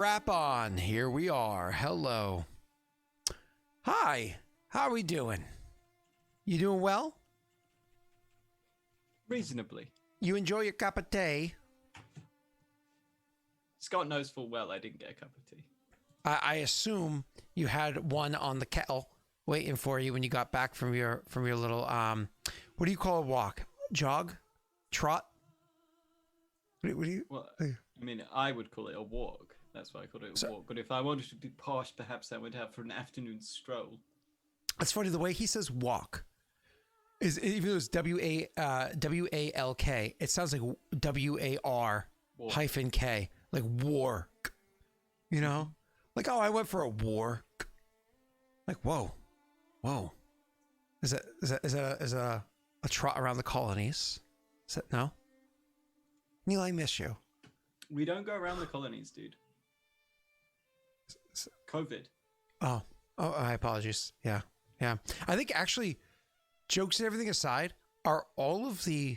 Wrap on. Here we are. Hello. Hi. How are we doing? You doing well? Reasonably. You enjoy your cup of tea? Scott knows full well I didn't get a cup of tea. I assume you had one on the kettle waiting for you when you got back from your little what do you call a walk? Jog? Trot? What do you? Well, I mean, I would call it a walk. That's why I called it a walk. But if I wanted to be posh, perhaps I would have for an afternoon stroll. It's funny the way he says walk. Is even though it's W-A-L-K, it sounds like W-A-R-K, like war. You know? Like, oh, I went for a war. Like, whoa. Is that a trot around the colonies? Is that no? Neil, I miss you. We don't go around the colonies, dude. COVID. Oh, I apologize. Yeah. I think actually, jokes and everything aside, are all of the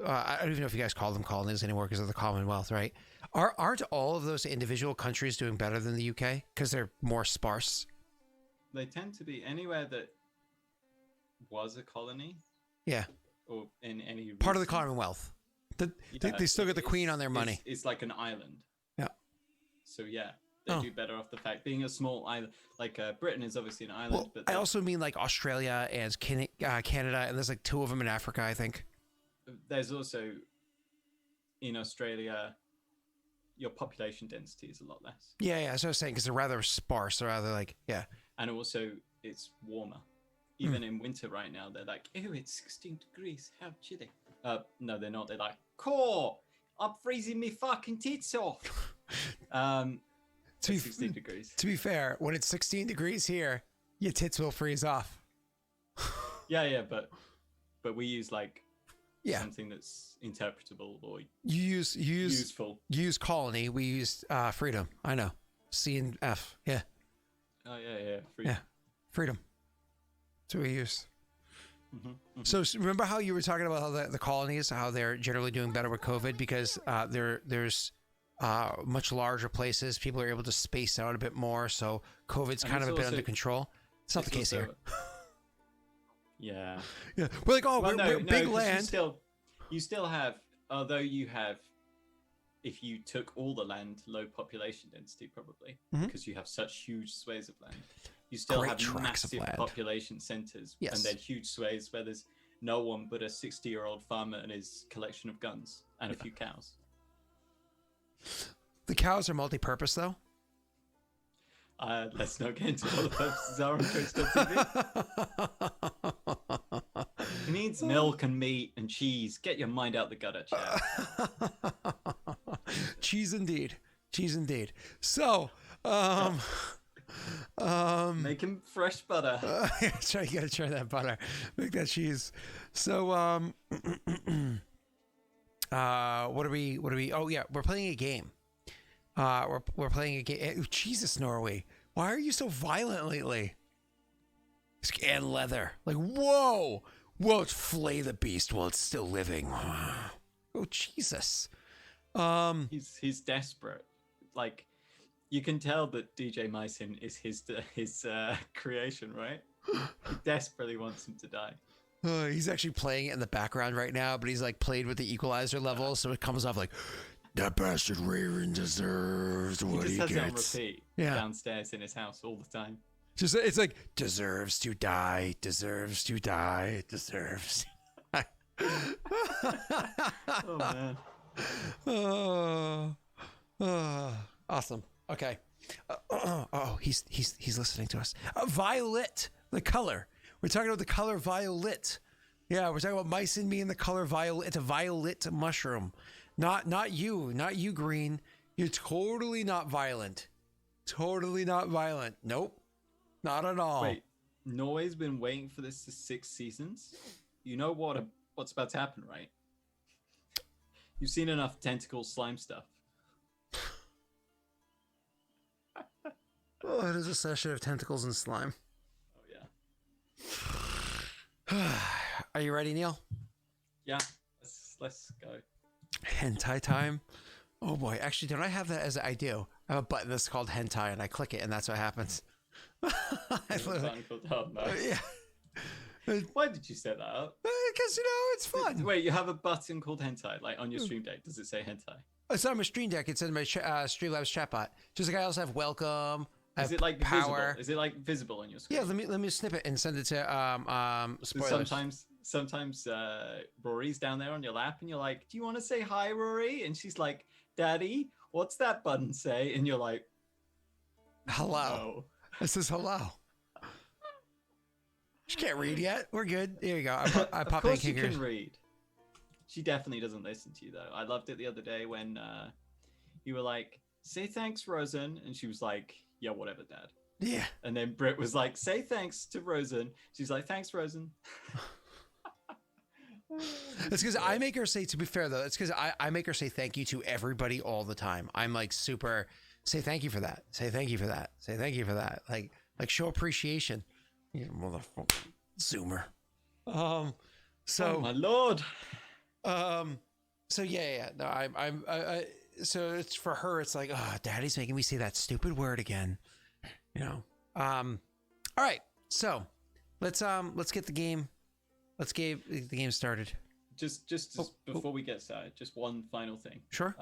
I don't even know if you guys call them colonies anymore because of the Commonwealth, right? Aren't all of those individual countries doing better than the UK because they're more sparse? They tend to be anywhere that was a colony. Yeah. Or in any part of the Commonwealth. They still get the Queen on their money. It's like an island. Yeah. So yeah, they do better off the fact being a small island. Like Britain is obviously an island, well, but I also mean like Australia and Canada, and there's like 2 of them in Africa, I think. There's also in Australia, your population density is a lot less. Yeah, that's what I was saying because they're rather sparse. They're rather like and also it's warmer. Even in winter right now, they're like, "Ew, it's 16 degrees. How chilly." No, they're not. They're like, "Cool, I'm freezing me fucking tits off." 16 degrees. To be fair, when it's 16 degrees here, your tits will freeze off. yeah, but we use like something that's interpretable or useful. You use colony. We use freedom. I know. C and F. Yeah. Oh yeah. Freedom. Yeah, freedom. That's what we use. So remember how you were talking about how the colonies, how they're generally doing better with COVID because there's much larger places. People are able to space out a bit more, so COVID's kind of a bit under control. It's not the case here. Yeah. We're like, we're big land. You still have, although you have, if you took all the land, low population density probably, because you have such huge swathes of land. You still have massive population centers, and then huge swathes where there's no one but a 60-year-old farmer and his collection of guns and a few cows. The cows are multi-purpose, though. Let's not get into what the purposes are on Twitch.tv. It needs milk and meat and cheese. Get your mind out the gutter, chap. Cheese indeed. So, making fresh butter. You gotta try that butter. Make that cheese. So, what are we? Oh yeah, we're playing a game. We're playing a game. Jesus, Norway, why are you so violent lately? And leather, like whoa, it's flay the beast while it's still living. Oh Jesus. He's desperate. Like you can tell that DJ Mycin is his creation, right? He desperately wants him to die. He's actually playing it in the background right now, but he's like played with the equalizer level, so it comes off like that bastard Raerin deserves what he gets. He just has it on repeat downstairs in his house all the time. Just it's like deserves to die, deserves to die, deserves. Oh man. Awesome. Okay. He's listening to us. Violet, the color. We're talking about the color violet. Yeah, we're talking about Mycin being the color violet. It's a violet mushroom. Not you green. You're totally not violent. Nope. Not at all. Wait, Norway's been waiting for this for 6 seasons? You know what's about to happen, right? You've seen enough tentacle slime stuff. Oh, it is a session of tentacles and slime. Oh yeah. Are you ready, Neil? Yeah. Let's go. Hentai time. Oh boy, actually, don't I have that as I do? I have a button that's called hentai, and I click it, and that's what happens. Yeah. Why did you set that up? Because, it's fun. Wait, you have a button called hentai, like on your stream deck. Does it say hentai? It's on my stream deck. It's in my Streamlabs chatbot. Just like I also have welcome. Is it like power? Visible? Is it like visible on your screen? Yeah, let me snip it and send it to spoilers. Sometimes Rory's down there on your lap, and you're like, "Do you want to say hi, Rory?" And she's like, "Daddy, what's that button say?" And you're like, "Hello." No. This is hello. She can't read yet. We're good. Here you go. I Of course she can read. She definitely doesn't listen to you, though. I loved it the other day when you were like, "Say thanks, Rosen," and she was like, "Yeah, whatever, Dad." Yeah. And then Britt was like, "Say thanks to Rosen." She's like, "Thanks, Rosen." It's because I make her say, to be fair though, it's because I make her say thank you to everybody all the time. I'm like super, say thank you for that. Say thank you for that. Say thank you for that. Like show appreciation. You motherfucker. Zoomer. So oh my Lord. So yeah. No, I so it's for her. It's like, oh, Daddy's making me say that stupid word again. All right. So let's get the game. Let's get the game started. Just before we get started, just one final thing. Sure.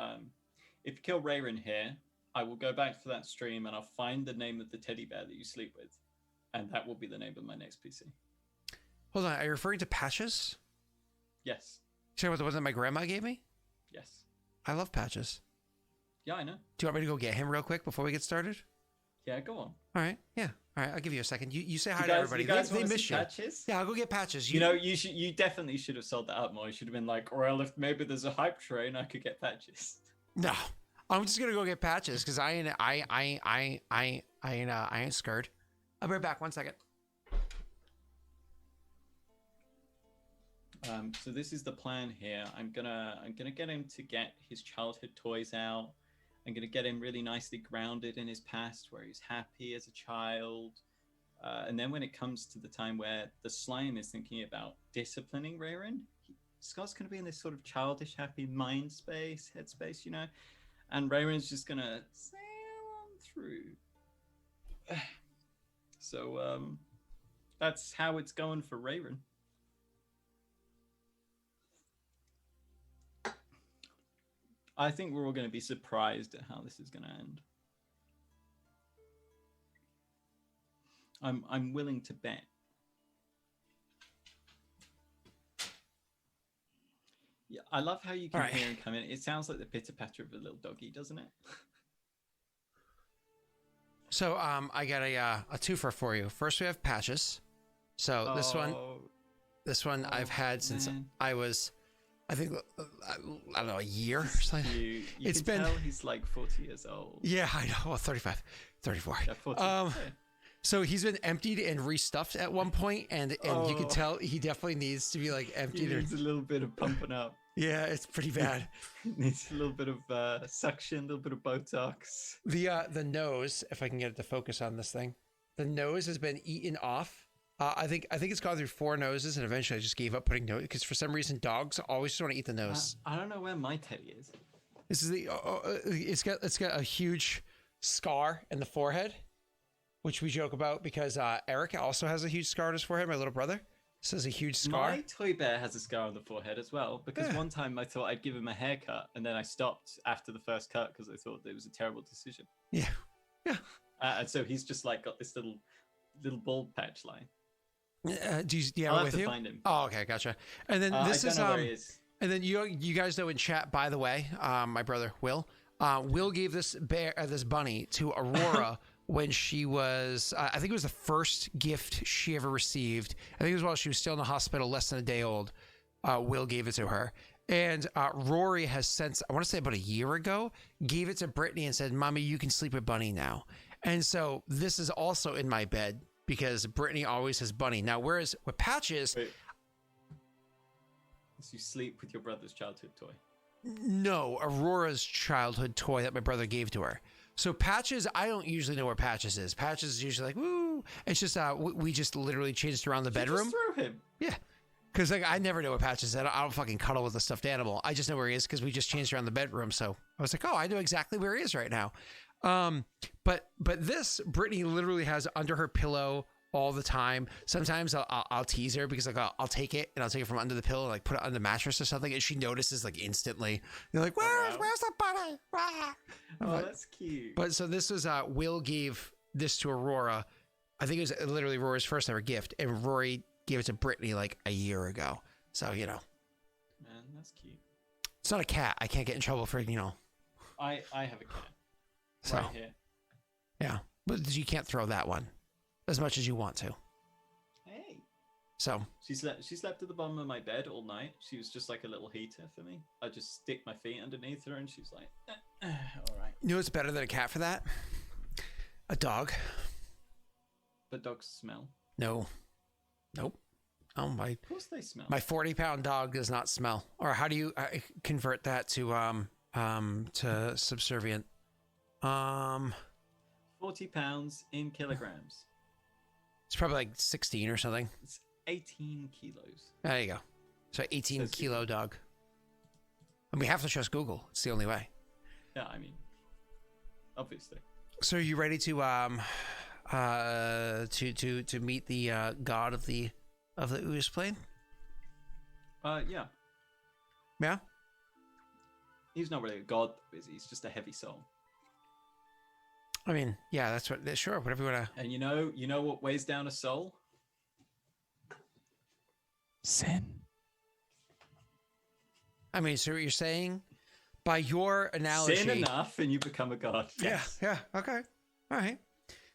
If you kill Raerin here, I will go back to that stream and I'll find the name of the teddy bear that you sleep with, and that will be the name of my next PC. Hold on, are you referring to Patches? Yes. Sure, what the one that my grandma gave me? Yes. I love Patches. Yeah, I know. Do you want me to go get him real quick before we get started? Yeah, go on. All right. Yeah. All right. I'll give you a second. You say hi to everybody. You guys they miss you. Patches? Yeah, I'll go get Patches. You definitely should have sold that up more. You should have been like, well, if maybe there's a hype train, I could get Patches. No, I'm just gonna go get Patches because I ain't scared. I'll be right back. 1 second. So this is the plan here. I'm gonna get him to get his childhood toys out. I'm going to get him really nicely grounded in his past where he's happy as a child. And then when it comes to the time where the slime is thinking about disciplining Raerin, Scott's going to be in this sort of childish, happy mind space, headspace, and Raerin's just going to sail on through. So that's how it's going for Raerin. I think we're all going to be surprised at how this is going to end. I'm willing to bet. Yeah, I love how you can hear him come in. It sounds like the pitter patter of a little doggy, doesn't it? So I got a twofer for you. First, we have Patches. So this one I've had since I was, I think, I don't know, a year or something. You can tell he's like 40 years old. Yeah, I know. Well, 35, 34. Yeah, 40. So he's been emptied and restuffed at one point, and you can tell he definitely needs to be like emptied. He needs a little bit of pumping up. Yeah, it's pretty bad. Needs a little bit of suction, a little bit of Botox. The nose, if I can get it to focus on this thing, the nose has been eaten off. I think it's gone through 4 noses, and eventually I just gave up putting nose because for some reason dogs always just want to eat the nose. I don't know where my teddy is. This is it's got a huge scar in the forehead, which we joke about because Eric also has a huge scar on his forehead. My little brother. This is a huge scar. My toy bear has a scar on the forehead as well because one time I thought I'd give him a haircut, and then I stopped after the first cut because I thought it was a terrible decision. Yeah. And so he's just like got this little bald patch line. Do you have it with you? Find him. Oh, okay, gotcha. And then this is where he is. And then you guys know in chat, by the way, my brother Will gave this bunny to Aurora when she was I think it was the first gift she ever received. I think it was while she was still in the hospital, less than a day old. Will gave it to her. And Rory has since, I want to say about a year ago, gave it to Brittany and said, "Mommy, you can sleep with Bunny now." And so this is also in my bed because Brittany always has Bunny. Now, whereas with Patches... Wait. So you sleep with your brother's childhood toy? No, Aurora's childhood toy that my brother gave to her. So Patches, I don't usually know where Patches is. Patches is usually like, woo. It's just, we just literally changed around the bedroom. Just throw him. Yeah. Because I never know where Patches is. I don't fucking cuddle with a stuffed animal. I just know where he is because we just changed around the bedroom. So I was like, oh, I know exactly where he is right now. But this Brittany literally has under her pillow all the time. Sometimes I'll tease her because like I'll take it and I'll take it from under the pillow and like put it on the mattress or something, and she notices like instantly. You're like, where's the bunny? Oh, that's cute. But so this was Will gave this to Aurora. I think it was literally Rory's first ever gift, and Rory gave it to Brittany like a year ago. So Man, that's cute. It's not a cat. I can't get in trouble for I have a cat. So right here. Yeah, but you can't throw that one as much as you want to. Hey. So she slept at the bottom of my bed all night. She was just like a little heater for me. I just stick my feet underneath her, and she's like, all right. You know what's better than a cat for that? A dog. But dogs smell. No. Nope. Oh my. Of course they smell. My 40-pound dog does not smell. Or how do you convert that to subservient? 40 pounds in kilograms. It's probably like 16 or something. It's 18 kilos. There you go. So 18 kilo dog. And we have to trust Google. It's the only way. Yeah, I mean, obviously. So are you ready to meet the god of the Ooze plane? Yeah. Yeah? He's not really a god, is he? He's just a heavy soul. I mean, yeah, that's what. Sure, whatever you wanna. And you know what weighs down a soul? Sin. I mean, so what you're saying, by your analogy, sin enough, and you become a god. Yes. Yeah. Okay. All right.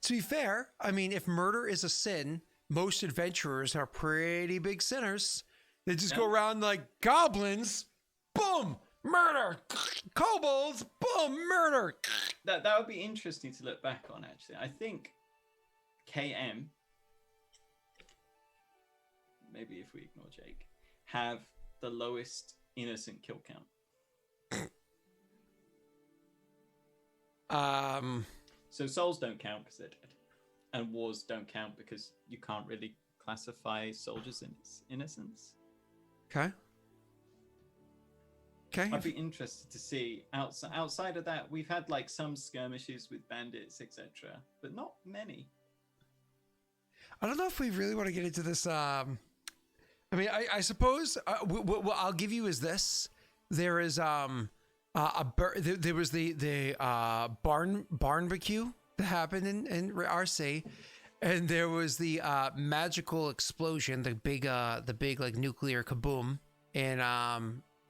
To be fair, I mean, if murder is a sin, most adventurers are pretty big sinners. They just go around like goblins. Boom. Murder, kobolds, boom, murder. That would be interesting to look back on. Actually, I think KM, maybe if we ignore Jake, have the lowest innocent kill count. So souls don't count because they're dead, and wars don't count because you can't really classify soldiers in innocence. Okay. Okay. I'd be interested to see outside of that. We've had like some skirmishes with bandits, etc., but not many. I don't know if we really want to get into this. I mean, I suppose what I'll give you is this: there is there was the barnbecue that happened in RC, and there was the magical explosion, the big like nuclear kaboom in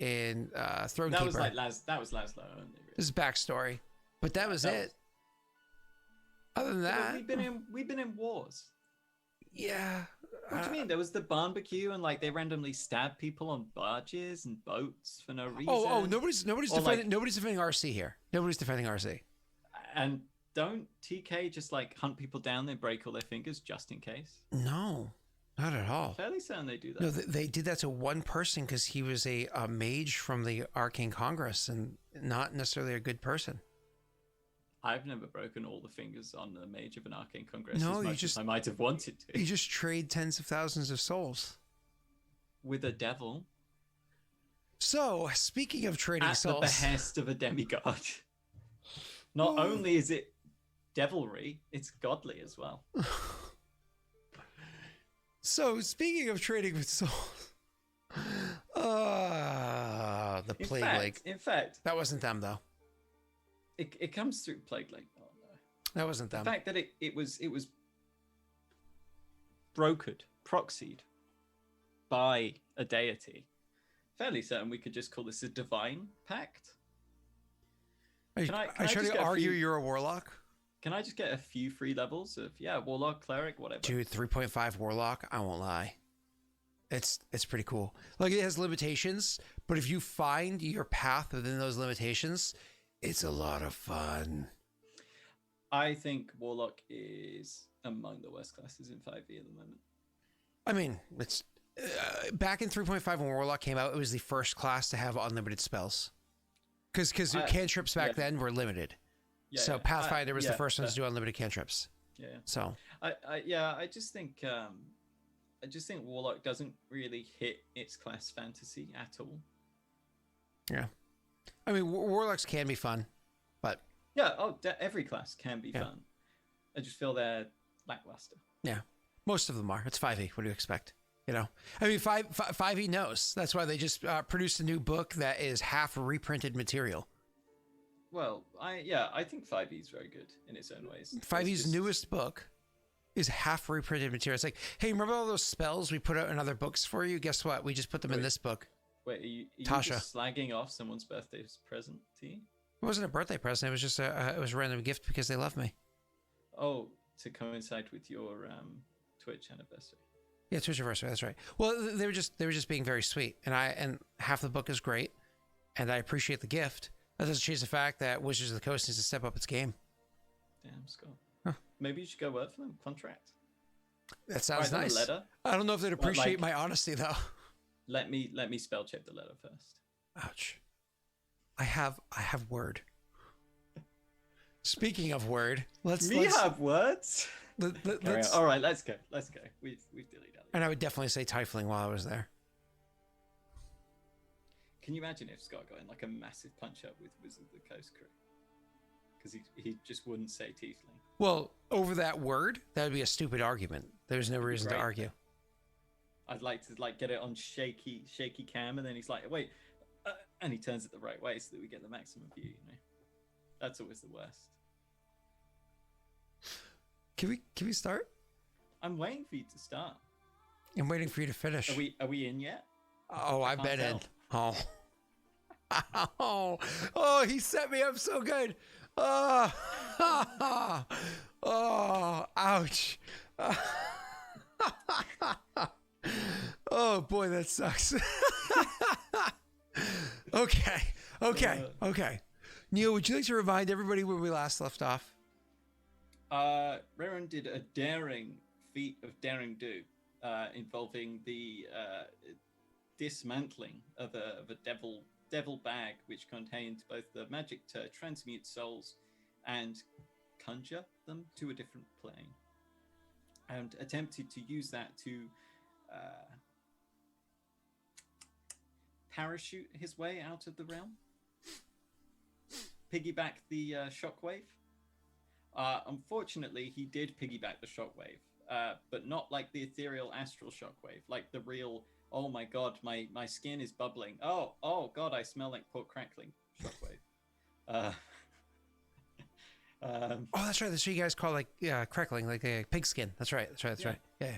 Thronekeeper. That was like that was Laszlo only. Really. This is backstory, but that was it. Other than that, we've been in wars. Yeah. What do you mean? There was the barbecue, and like they randomly stabbed people on barges and boats for no reason. Oh, nobody's defending RC here. Nobody's defending RC. And don't TK just like hunt people down and break all their fingers just in case? No, not at all. I'm fairly certain they do that. No, they did that to one person because he was a mage from the Arcane Congress and not necessarily a good person. I've never broken all the fingers on the mage of an Arcane Congress no, as much as I might have wanted to. You just trade tens of thousands of souls. With a devil. So, speaking of trading souls... At the behest of a demigod. Not only is it devilry, it's godly as well. So, speaking of trading with souls... the Plague Lake. In fact... That wasn't them, though. It comes through Plague Lake. Oh, no. That wasn't them. The fact that it was brokered, proxied by a deity. Fairly certain we could just call this a divine pact. Are you trying to argue you're a warlock? Can I just get a few free levels of warlock, cleric, whatever? Dude, 3.5 warlock. I won't lie. It's pretty cool. Like, it has limitations, but if you find your path within those limitations, it's a lot of fun. I think Warlock is among the worst classes in 5e at the moment. I mean, it's back in 3.5 when Warlock came out, it was the first class to have unlimited spells. Because cantrips back then were limited. Yeah, so Pathfinder was the first one to do unlimited cantrips. Yeah. So I just think Warlock doesn't really hit its class fantasy at all. Yeah. I mean, warlocks can be fun, but Yeah. Oh, every class can be fun. I just feel they're lackluster. Yeah, most of them are. It's 5e. What do you expect? You know, I mean, 5e knows. That's why they just produced a new book that is half reprinted material. Well, I think 5e is very good in its own ways. 5e's newest book is half reprinted material. It's like, hey, remember all those spells we put out in other books for you? Guess what? We just put them in this book. Wait, are you Tasha. Just slagging off someone's birthday present to you? It wasn't a birthday present. It was just it was a random gift because they love me. Oh, to coincide with your Twitch anniversary. Yeah, Twitch anniversary. That's right. Well, they were just being very sweet, and half the book is great, and I appreciate the gift. That doesn't change the fact that Wizards of the Coast needs to step up its game. Damn, Scott. Huh. Maybe you should go work for them. Contract. That sounds nice. Letter. I don't know if they'd appreciate my honesty though. Let me spell check the letter first. Ouch. I have Word. Speaking of Word, let's have words. All right, let's go. We've deleted it. And I would definitely say Tiefling while I was there. Can you imagine if Scott got in like a massive punch up with Wizard of the Coast crew? Because he just wouldn't say Tiefling. Well, over that word, that would be a stupid argument. There's no reason to argue. I'd like to get it on shaky cam, and then he's like, wait, and he turns it the right way so that we get the maximum view. You know, that's always the worst. Can we start? I'm waiting for you to start. I'm waiting for you to finish. Are we in yet? Oh, I've been in. Oh. Oh, he set me up so good. Oh, oh, ouch. Oh boy, that sucks. Okay. Neil, would you like to remind everybody where we last left off? Raerin did a daring feat of daring do, involving the dismantling of a devil bag, which contained both the magic to transmute souls and conjure them to a different plane, and attempted to use that to parachute his way out of the realm, piggyback the shockwave. Unfortunately, he did piggyback the shockwave, but not like the ethereal astral shockwave, like the real, oh my god, my skin is bubbling. Oh god, I smell like pork crackling shockwave. Oh, that's right. That's what you guys call like crackling, like a pig skin. That's right. Yeah.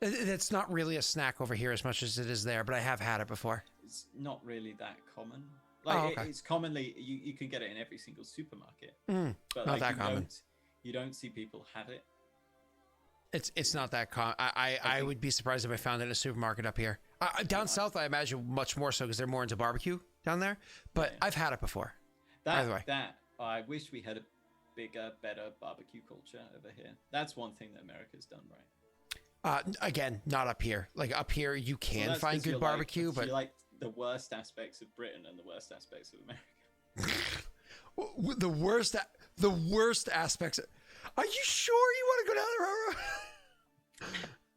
It's not really a snack over here as much as it is there, but I have had it before. It's not really that common. Like it's commonly you can get it in every single supermarket, but not that common. You don't see people have it. It's not that common. I would be surprised if I found it in a supermarket up here. Down south, I imagine much more so because they're more into barbecue down there. But I've had it before. Either way, I wish we had a bigger, better barbecue culture over here. That's one thing that America's done right. Again, not up here. Like up here, you can find good barbecue, but you like the worst aspects of Britain and the worst aspects of America. the worst aspects. Are you sure you want to go down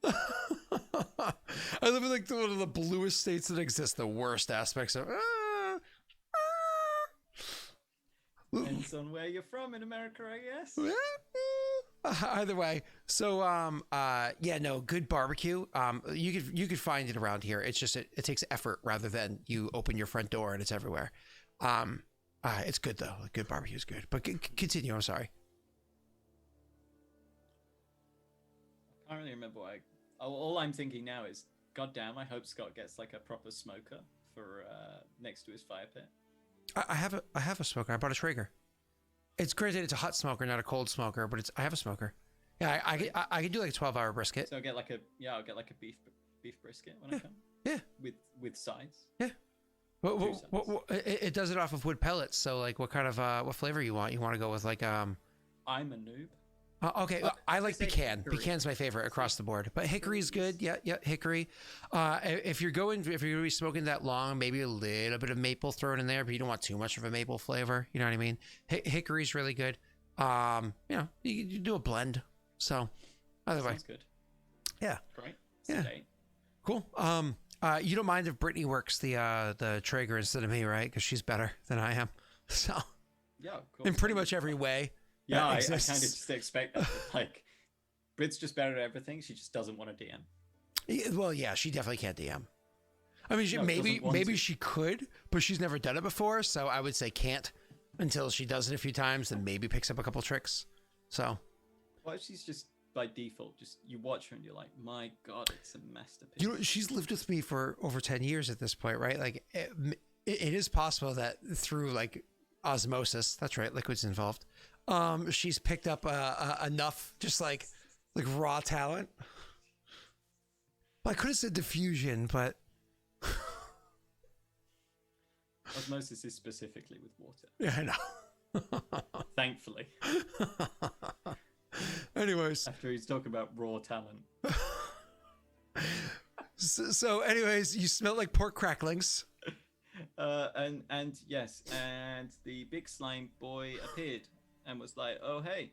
there? I live in like one of the bluest states that exist. The worst aspects of. Depends on where you're from in America, I guess. Either way, so good barbecue. You could find it around here. It's just it takes effort rather than you open your front door and it's everywhere. It's good though. Good barbecue is good. But continue. I'm sorry. I can't really remember why. All I'm thinking now is, goddamn, I hope Scott gets like a proper smoker for next to his fire pit. I have a smoker. I bought a Traeger. It's great that it's a hot smoker, not a cold smoker, but I have a smoker. Yeah, I can do like a 12-hour brisket. So I'll get like a beef brisket when I come. Yeah. With sides. Yeah. It does it off of wood pellets. So like, what kind of what flavor you want? You want to go with like I'm a noob. Okay, I like pecan. Hickory. Pecan's my favorite across the board, but hickory's good. Yeah, hickory. If you're going to be smoking that long, maybe a little bit of maple thrown in there, but you don't want too much of a maple flavor. You know what I mean? Hickory's really good. You do a blend. So, either way, sounds good. Yeah. Great. Yeah. Cool. You don't mind if Brittany works the Traeger instead of me, right? Because she's better than I am. So. Yeah, of course. In pretty much every way. Yeah, I kind of just expect that. Like, Brit's just better at everything. She just doesn't want to DM. Well, yeah, she definitely can't DM. I mean, No, maybe she could, but she's never done it before. So I would say can't until she does it a few times and maybe picks up a couple tricks. So. Well, she's just by default, just you watch her and you're like, my God, it's a masterpiece. You know, she's lived with me for over 10 years at this point, right? Like it is possible that through like osmosis, that's right, liquid's involved. She's picked up enough just like raw talent. Well, I could have said diffusion, but osmosis is specifically with water. Yeah, I know. Thankfully. Anyways. After he's talking about raw talent. So anyways, you smell like pork cracklings. And yes, and the big slime boy appeared and was like, oh, hey.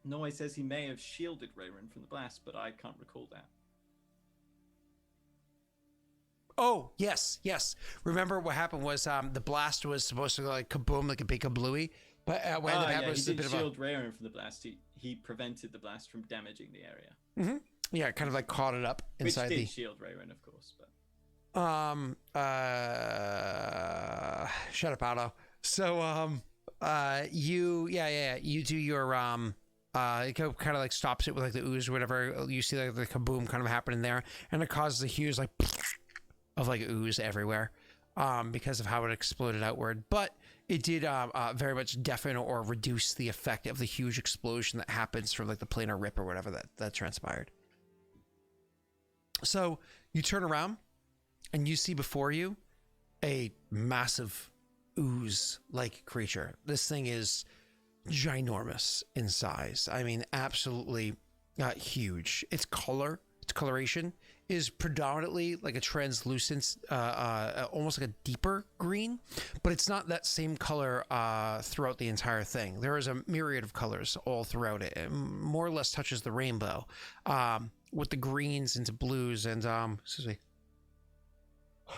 Noi says he may have shielded Raerin from the blast, but I can't recall that. Oh, yes. Remember what happened was the blast was supposed to go like kaboom, like a big kablooey. But what ended up happening was he a bit didn't of shield Raerin from the blast. He prevented the blast from damaging the area. Mm-hmm. Yeah, kind of like caught it up inside Which did shield Raerin, of course. But shut up, Otto. So you do your it kind of like stops it with like the ooze or whatever. You see like the kaboom kind of happening there, and it causes a huge like of like ooze everywhere because of how it exploded outward. But it did very much deafen or reduce the effect of the huge explosion that happens from like the planar rip or whatever that transpired. So you turn around and you see before you a massive ooze-like creature. This thing is ginormous in size. I mean, absolutely huge. Its coloration is predominantly like a translucent, almost like a deeper green, but it's not that same color throughout the entire thing. There is a myriad of colors all throughout it. It more or less touches the rainbow, with the greens into blues and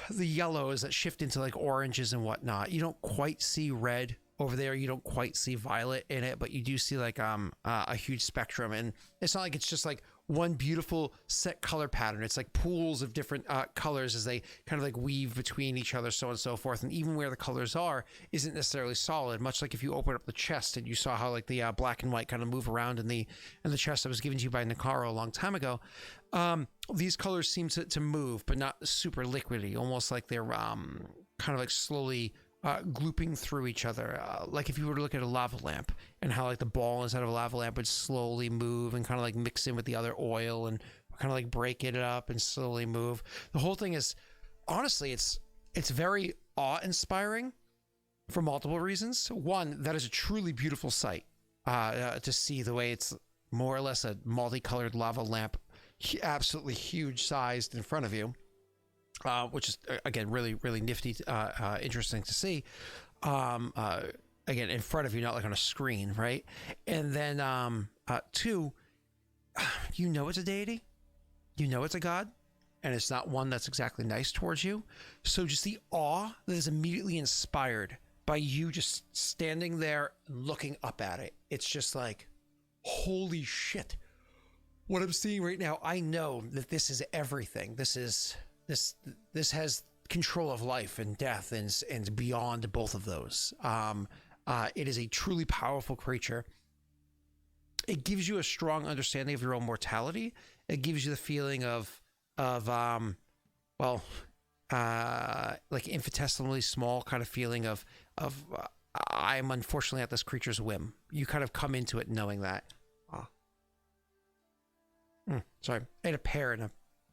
the yellows that shift into like oranges and whatnot. You don't quite see red over there. You don't quite see violet in it, but you do see like a huge spectrum. And it's not like it's just like one beautiful set color pattern. It's like pools of different colors as they kind of like weave between each other, so on and so forth. And even where the colors are isn't necessarily solid, much like if you open up the chest and you saw how like the black and white kind of move around in the chest that was given to you by Nakaro a long time ago. These colors seem to move, but not super liquidy, almost like they're kind of like slowly glooping through each other. Like if you were to look at a lava lamp and how like the ball inside of a lava lamp would slowly move and kind of like mix in with the other oil and kind of like break it up and slowly move. The whole thing is, honestly, it's very awe-inspiring for multiple reasons. One, that is a truly beautiful sight to see the way it's more or less a multicolored lava lamp, absolutely huge sized in front of you. Which is, again, really, really nifty, interesting to see. Again, in front of you, not like on a screen, right? And then, two, you know it's a deity. You know it's a god. And it's not one that's exactly nice towards you. So just the awe that is immediately inspired by you just standing there looking up at it. It's just like, holy shit. What I'm seeing right now, I know that this is everything. This has control of life and death and beyond both of those. It is a truly powerful creature. It gives you a strong understanding of your own mortality. It gives you the feeling of like infinitesimally small kind of feeling of I'm unfortunately at this creature's whim. You kind of come into it knowing that. Sorry, I had a pear and a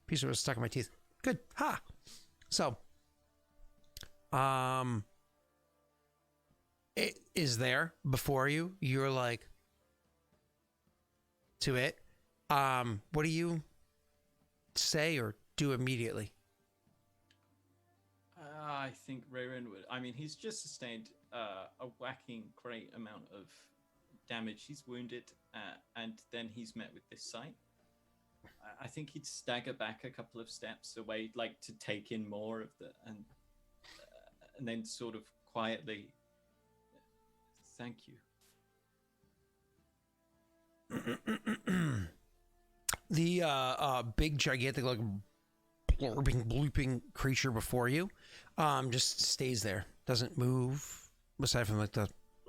piece of it was stuck in my teeth. Good. Ha. So, it is there before you. You're like to it. What do you say or do immediately? I think Raerin would. I mean, he's just sustained a whacking great amount of damage. He's wounded, and then he's met with this sight. I think he'd stagger back a couple of steps away, like to take in more of and then sort of quietly Thank you. The big, gigantic, like blooping creature before you, just stays there, doesn't move, aside from like the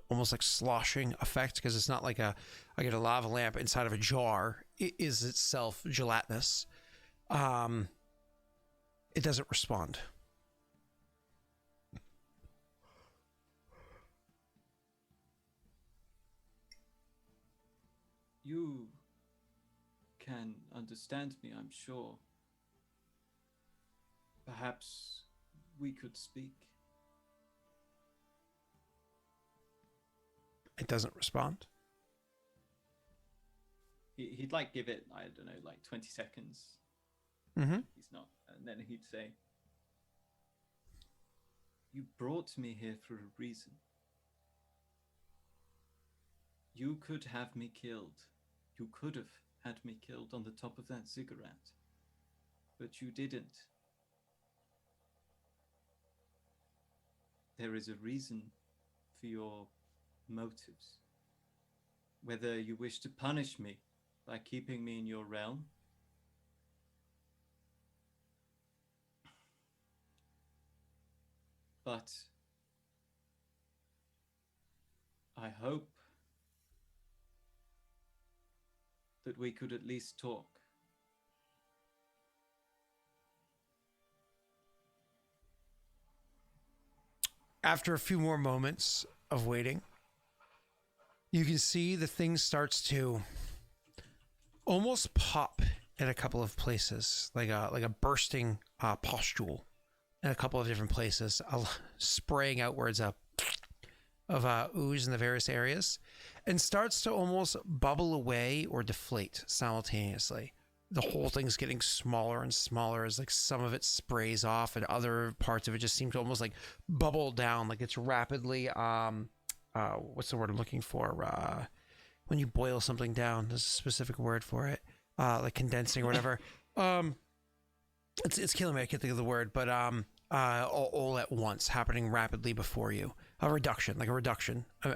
almost like sloshing effect, because it's not like a lava lamp inside of a jar. It is itself gelatinous. It doesn't respond. You can understand me, I'm sure. Perhaps we could speak. It doesn't respond. He'd like give it, I don't know, like 20 seconds. Mm-hmm. He's not. And then he'd say, you brought me here for a reason. You could have me killed. You could have had me killed on the top of that ziggurat. But you didn't. There is a reason for your motives. Whether you wish to punish me by keeping me in your realm, but I hope that we could at least talk. After a few more moments of waiting, you can see the thing starts to almost pop in a couple of places, like a bursting pustule in a couple of different places, spraying outwards of ooze in the various areas, and starts to almost bubble away or deflate simultaneously. The whole thing's getting smaller and smaller as like some of it sprays off and other parts of it just seem to almost like bubble down, like it's rapidly what's the word I'm looking for, when you boil something down, there's a specific word for it, like condensing or whatever. It's killing me, I can't think of the word, but all at once, happening rapidly before you. A reduction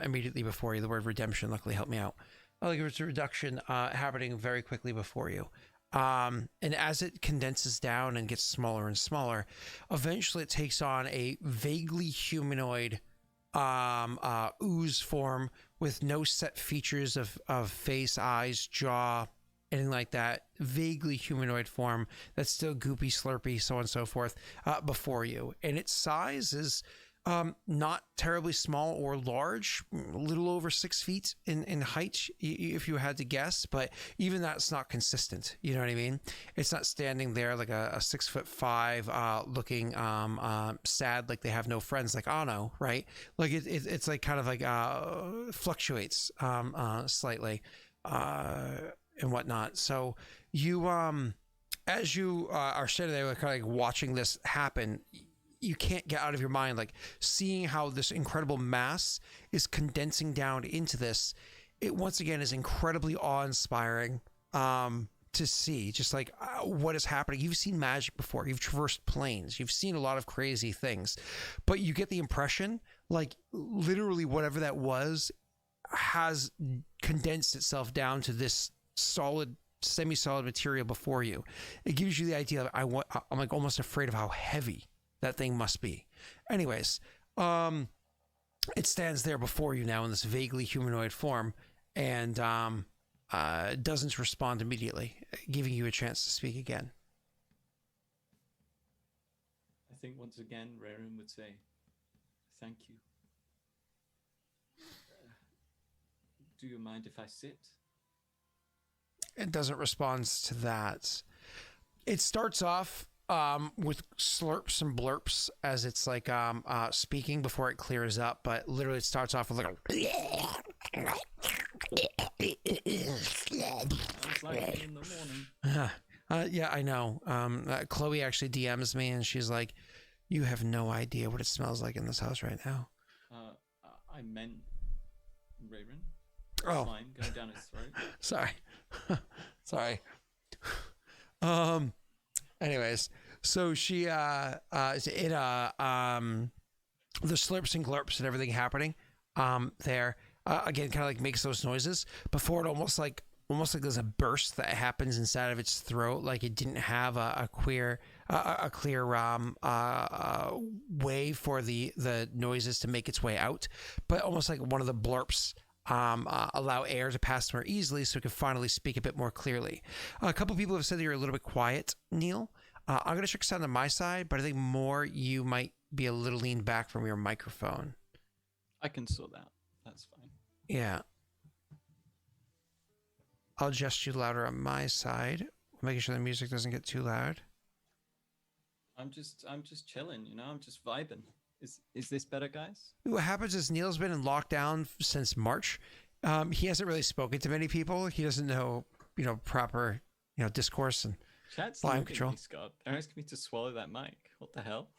immediately before you. The word redemption luckily helped me out. Like it's a reduction happening very quickly before you. And as it condenses down and gets smaller and smaller, eventually it takes on a vaguely humanoid ooze form with no set features of face, eyes, jaw, anything like that. Vaguely humanoid form that's still goopy, slurpy, so on and so forth, before you. And its size is not terribly small or large, a little over 6 feet in height, if you had to guess, but even that's not consistent. You know what I mean? It's not standing there like a 6'5" looking sad, like they have no friends, like Anno, right? Like it's like kind of like fluctuates slightly and whatnot. So you as you are standing there, kind of like watching this happen, you can't get out of your mind, like seeing how this incredible mass is condensing down into this. It once again is incredibly awe-inspiring to see, just like what is happening. You've seen magic before, you've traversed planes, you've seen a lot of crazy things, but you get the impression like literally whatever that was has condensed itself down to this solid, semi-solid material before you. It gives you the idea of I'm like almost afraid of how heavy that thing must be. Anyways, it stands there before you now in this vaguely humanoid form, and doesn't respond immediately, giving you a chance to speak again. I think once again, Raerin would say, thank you. Do you mind if I sit? It doesn't respond to that. It starts off with slurps and blurps as it's like speaking before it clears up, but literally it starts off with like Sounds like in the morning. yeah, I know. Chloe actually DMs me and she's like, you have no idea what it smells like in this house right now. I meant Raerin. Oh, Slime going down his throat. Sorry. Anyways, so she the slurps and glurps and everything happening there, again, kind of like makes those noises before it almost like there's a burst that happens inside of its throat, like it didn't have a clear way for the noises to make its way out, but almost like one of the blurps allow air to pass more easily, so it can finally speak a bit more clearly. A couple people have said that you're a little bit quiet, Neil. I'm going to check sound on my side, but I think more you might be a little leaned back from your microphone. I can sort that. That's fine. Yeah. I'll adjust you louder on my side, making sure the music doesn't get too loud. I'm just chilling, you know. I'm just vibing. Is this better, guys? What happens is Neil's been in lockdown since March. He hasn't really spoken to many people. He doesn't know, proper, discourse and Chat's volume control. Me, Scott. They're asking me to swallow that mic. What the hell?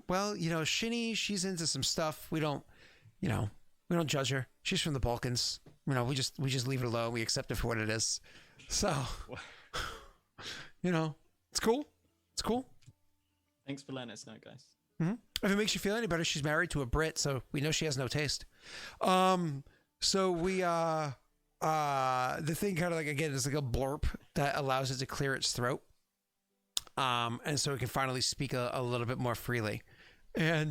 Well, Shinny, she's into some stuff. We don't judge her. She's from the Balkans. We just leave it alone. We accept it for what it is. So, it's cool. It's cool. Thanks for letting us know, guys. Mm-hmm. If it makes you feel any better, she's married to a Brit, so we know she has no taste. So we, the thing kind of like, again, is like a blurp that allows it to clear its throat. And so it can finally speak a little bit more freely. And,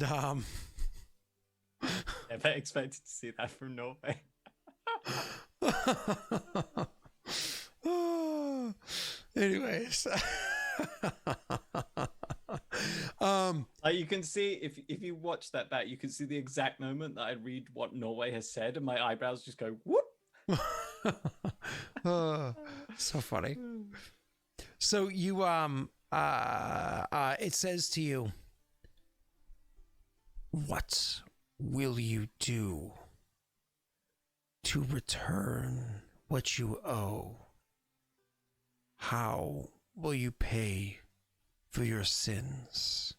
Never expected to see that from Norway. Anyways. You can see if you watch that back, you can see the exact moment that I read what Norway has said, and my eyebrows just go whoop. So funny. So you it says to you, what will you do to return what you owe? How will you pay for your sins?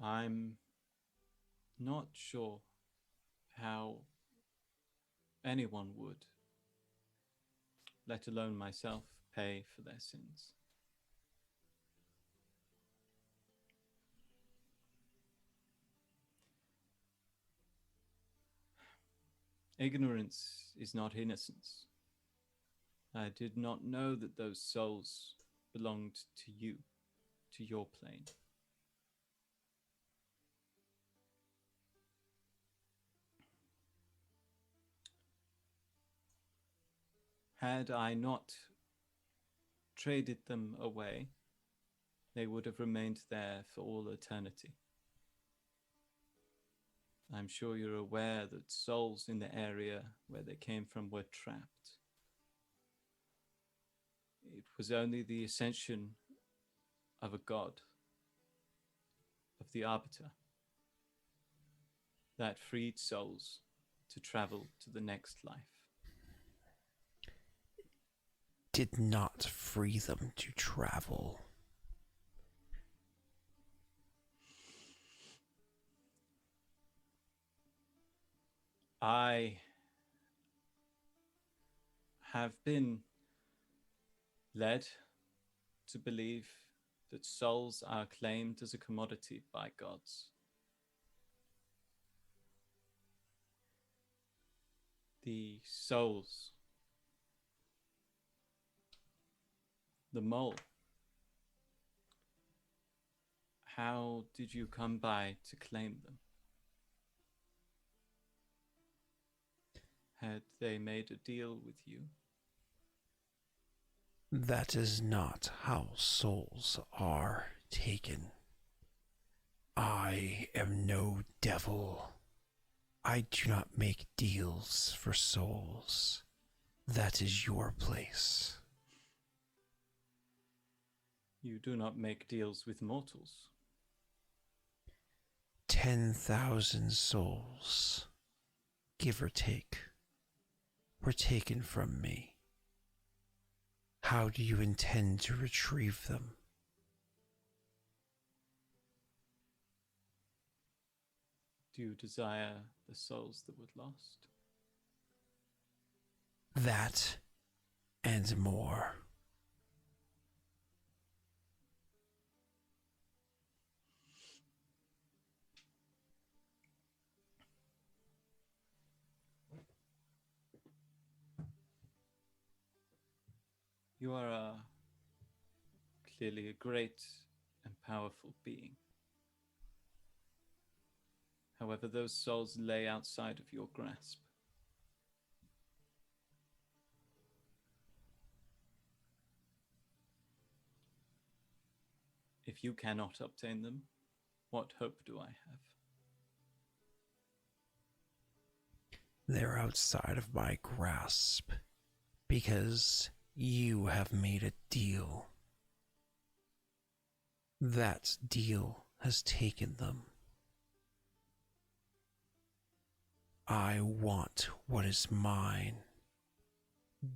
I'm not sure how anyone would, let alone myself, pay for their sins. Ignorance is not innocence. I did not know that those souls belonged to you, to your plane. Had I not traded them away, they would have remained there for all eternity. I'm sure you're aware that souls in the area where they came from were trapped. It was only the ascension of a god, of the Arbiter, that freed souls to travel to the next life. Did not free them to travel. I have been led to believe that souls are claimed as a commodity by gods. The souls, the mole. How did you come by to claim them? Had they made a deal with you? That is not how souls are taken. I am no devil. I do not make deals for souls. That is your place. You do not make deals with mortals. 10,000 souls, give or take, were taken from me. How do you intend to retrieve them? Do you desire the souls that were lost? That and more. You are clearly a great and powerful being. However, those souls lay outside of your grasp. If you cannot obtain them, what hope do I have? They're outside of my grasp because you have made a deal. That deal has taken them. I want what is mine.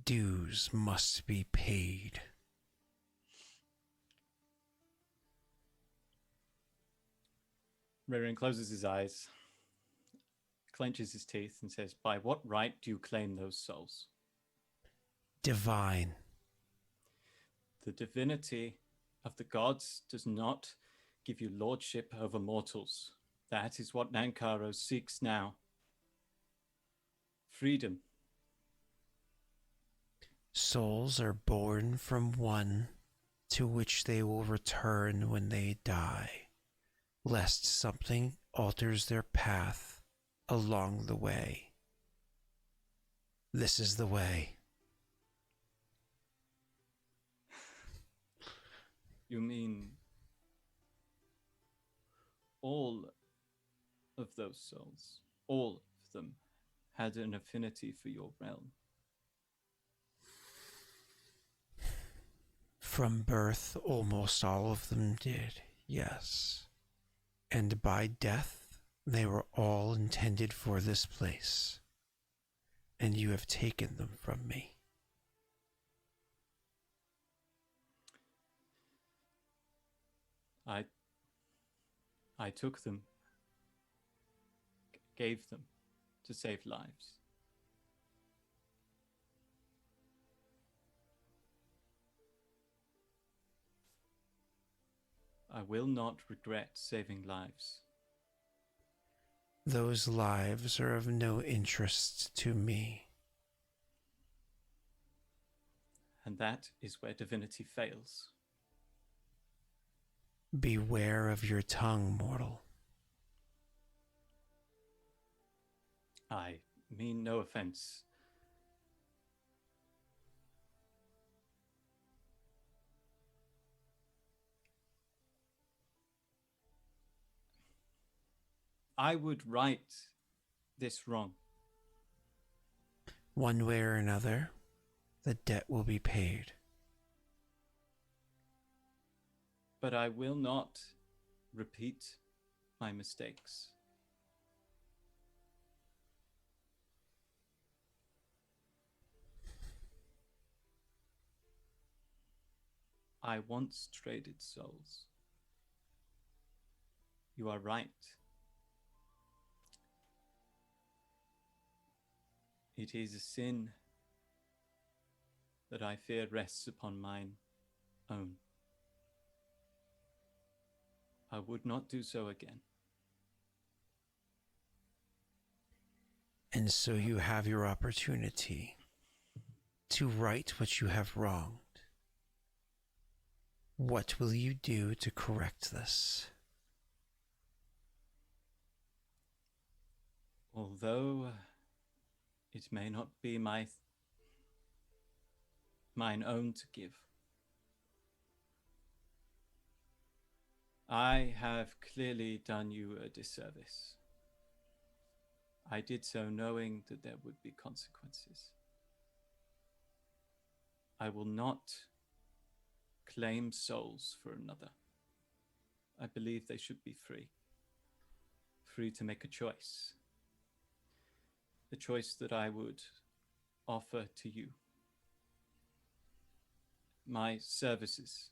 Dues must be paid. Raerin closes his eyes, clenches his teeth, and says, "By what right do you claim those souls?" Divine. The divinity of the gods does not give you lordship over mortals. That is what Nankaro seeks now. Freedom. Souls are born from one to which they will return when they die, lest something alters their path along the way. This is the way. You mean all of those souls, all of them, had an affinity for your realm? From birth, almost all of them did, yes. And by death, they were all intended for this place. And you have taken them from me. I took them, gave them to save lives. I will not regret saving lives. Those lives are of no interest to me. And that is where divinity fails. Beware of your tongue, mortal. I mean no offense. I would right this wrong. One way or another, the debt will be paid. But I will not repeat my mistakes. I once traded souls. You are right. It is a sin that I fear rests upon mine own. I would not do so again. And so you have your opportunity to right what you have wronged. What will you do to correct this? Although it may not be mine own to give, I have clearly done you a disservice. I did so knowing that there would be consequences. I will not claim souls for another. I believe they should be free. Free to make a choice. The choice that I would offer to you. My services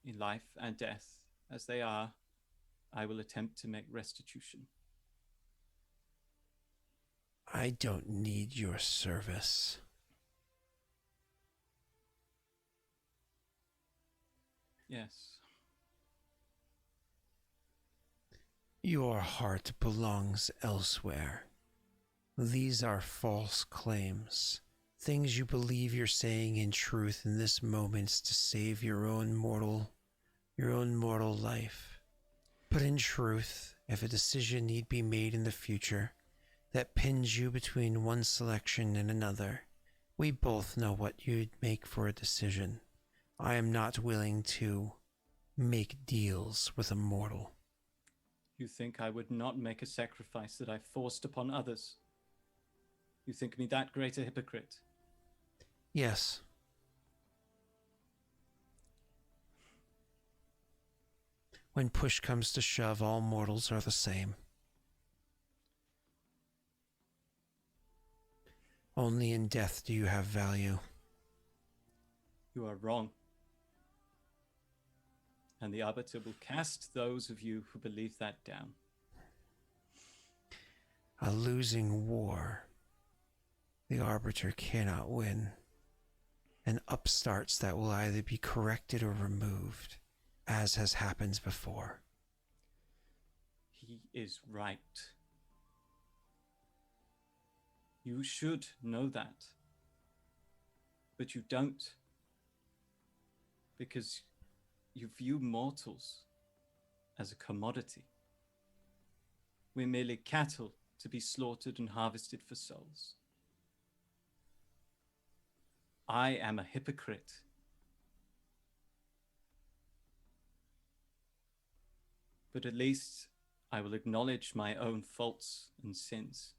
in life and death, as they are, I will attempt to make restitution. I don't need your service. Yes. Your heart belongs elsewhere. These are false claims things you believe you're saying in truth in this moment to save your own mortal life. But in truth, if a decision need be made in the future that pins you between one selection and another, we both know what you'd make for a decision. I am not willing to make deals with a mortal. You think I would not make a sacrifice that I forced upon others? You think me that great a hypocrite? Yes. When push comes to shove, all mortals are the same. Only in death do you have value. You are wrong. And the Arbiter will cast those of you who believe that down. A losing war. The Arbiter cannot win. And upstarts that will either be corrected or removed, as has happened before. He is right. You should know that. But you don't. Because you view mortals as a commodity. We're merely cattle to be slaughtered and harvested for souls. I am a hypocrite. But at least I will acknowledge my own faults and sins.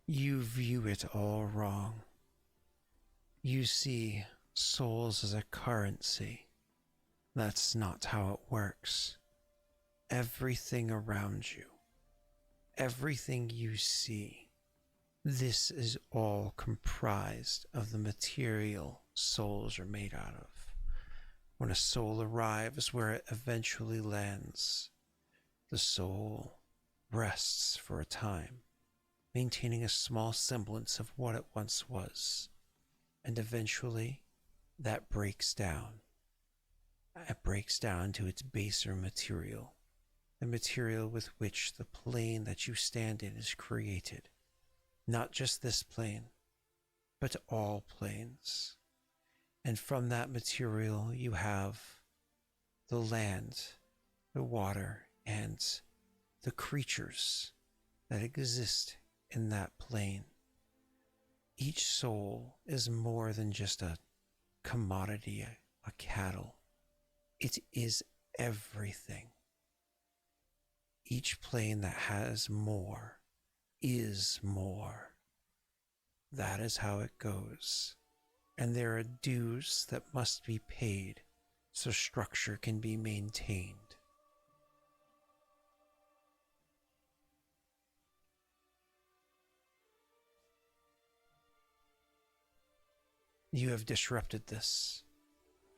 You view it all wrong. You see souls as a currency. That's not how it works. Everything around you, everything you see, this is all comprised of the material souls are made out of. When a soul arrives where it eventually lands, the soul rests for a time, maintaining a small semblance of what it once was. And eventually, that breaks down. It breaks down to its baser material, the material with which the plane that you stand in is created. Not just this plane, but all planes. And from that material, you have the land, the water, and the creatures that exist in that plane. Each soul is more than just a commodity, a cattle. It is everything. Each plane that has more is more. That is how it goes. And there are dues that must be paid so structure can be maintained. You have disrupted this.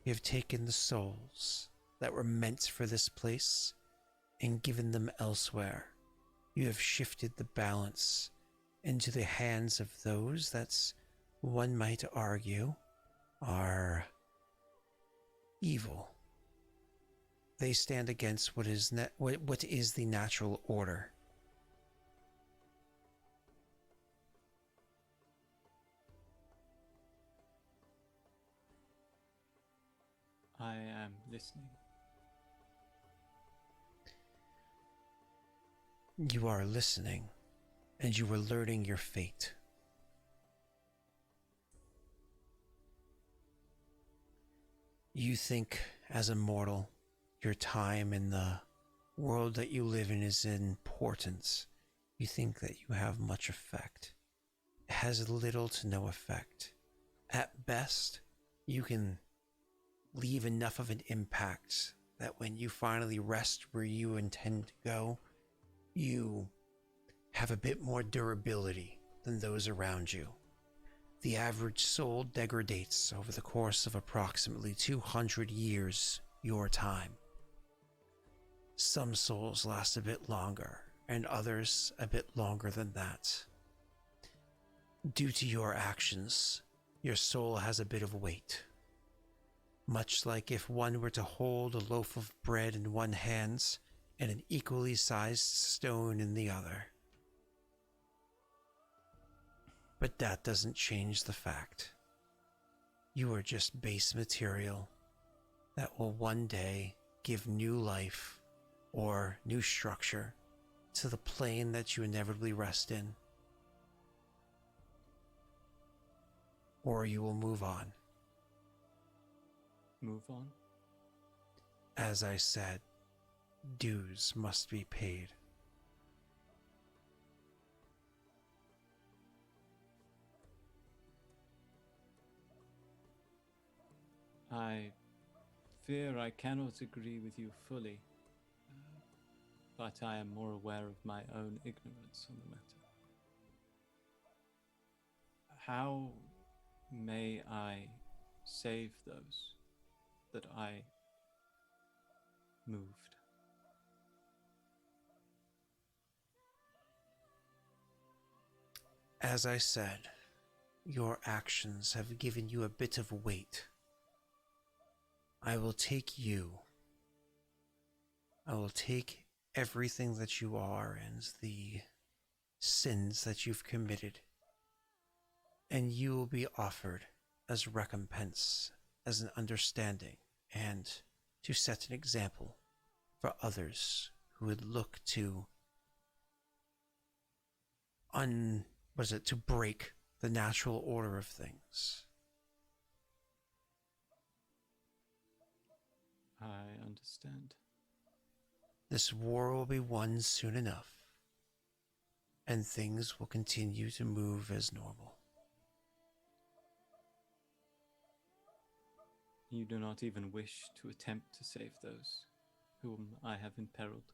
You have taken the souls that were meant for this place and given them elsewhere. You have shifted the balance into the hands of those that one might argue are evil. They stand against what is the natural order. I am listening. You are listening, and you are learning your fate. You think, as a mortal, your time in the world that you live in is important. You think that you have much effect. It has little to no effect. At best, you can leave enough of an impact that when you finally rest where you intend to go, you have a bit more durability than those around you. The average soul degradates over the course of approximately 200 years your time. Some souls last a bit longer, and others a bit longer than that. Due to your actions, your soul has a bit of weight. Much like if one were to hold a loaf of bread in one hand and an equally sized stone in the other. But that doesn't change the fact you are just base material that will one day give new life or new structure to the plane that you inevitably rest in. Or you will move on. Move on? As I said, dues must be paid. I fear I cannot agree with you fully, but I am more aware of my own ignorance on the matter. How may I save those that I moved? As I said, your actions have given you a bit of weight. I will take you. I will take everything that you are and the sins that you've committed, and you will be offered as recompense, as an understanding, and to set an example for others who would look to to break the natural order of things. I understand. This war will be won soon enough, and things will continue to move as normal. You do not even wish to attempt to save those whom I have imperiled.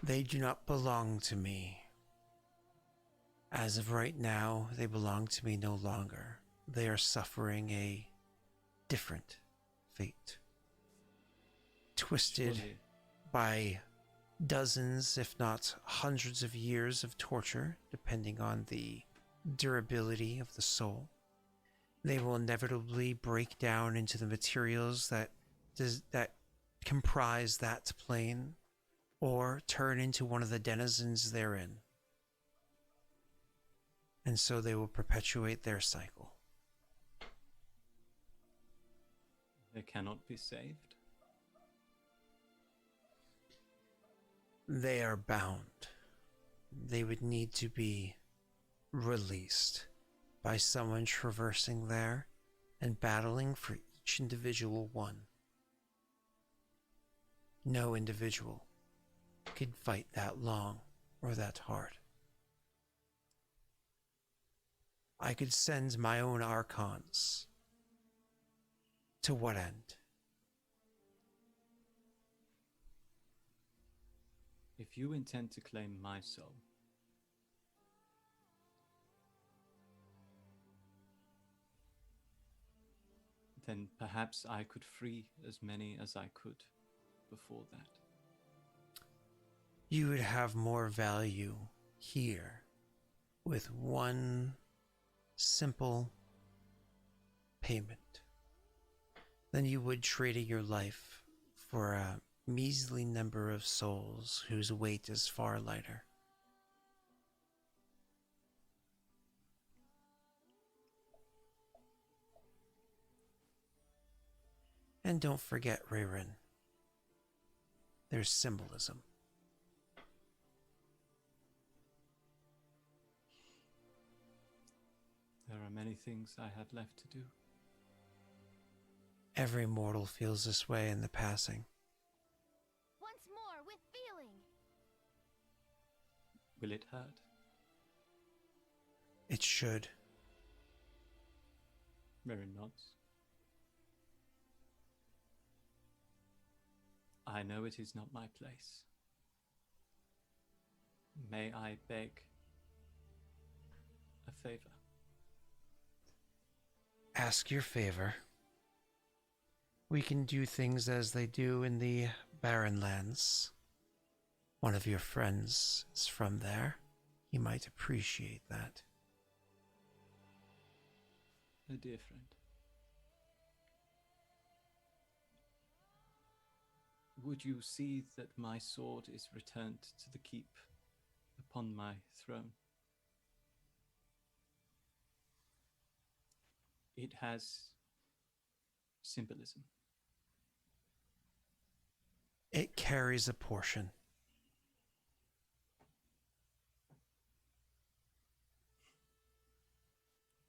They do not belong to me. As of right now, they belong to me no longer. They are suffering a different fate. Twisted Surely. by dozens, if not hundreds of years of torture, depending on the durability of the soul. They will inevitably break down into the materials that comprise that plane, or turn into one of the denizens therein. And so they will perpetuate their cycle. They cannot be saved. They are bound. They would need to be released by someone traversing there and battling for each individual one. No individual could fight that long or that hard. I could send my own archons. To what end? If you intend to claim my soul, then perhaps I could free as many as I could before that. You would have more value here with one simple payment than you would trading your life for a measly number of souls whose weight is far lighter. And don't forget, Raerin, there's symbolism. There are many things I have left to do. Every mortal feels this way in the passing. Once more with feeling. Will it hurt? It should. Raerin nods. I know it is not my place. May I beg a favor? Ask your favor. We can do things as they do in the Barren Lands. One of your friends is from there. He might appreciate that. A dear friend. would you see that my sword is returned to the keep upon my throne? It has symbolism. It carries a portion.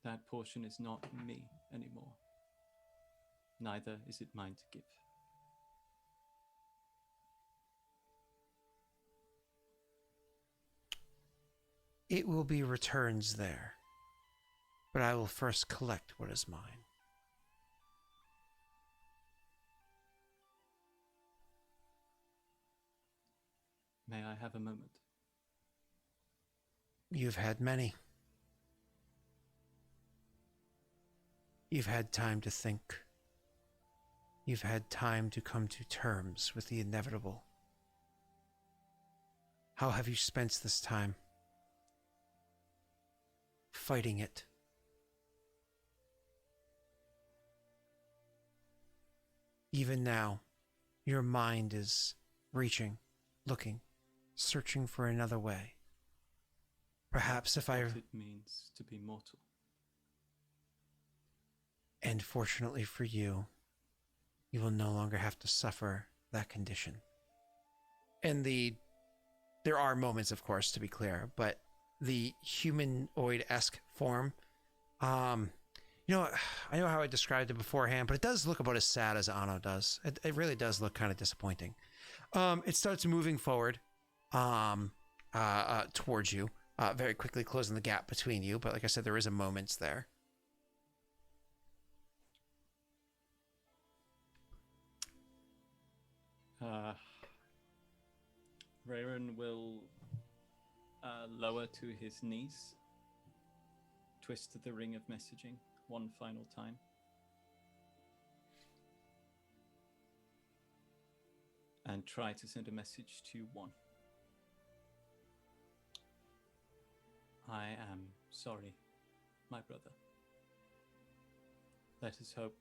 That portion is not me anymore. Neither is it mine to give. It will be returns there, but I will first collect what is mine. May I have a moment? You've had many. You've had time to think. You've had time to come to terms with the inevitable. How have you spent this time? Fighting it. Even now, your mind is reaching, looking, searching for another way. Perhaps if I... What it means to be mortal. And fortunately for you, you will no longer have to suffer that condition. And there are moments, of course, to be clear, but the humanoid-esque form, I know how I described it beforehand, but it does look about as sad as Anno does. It really does look kind of disappointing. It starts moving forward towards you, very quickly closing the gap between you. But like I said, there is a moment there. Raerin will lower to his knees, twist the ring of messaging one final time. And try to send a message to one. I am sorry, my brother. Let us hope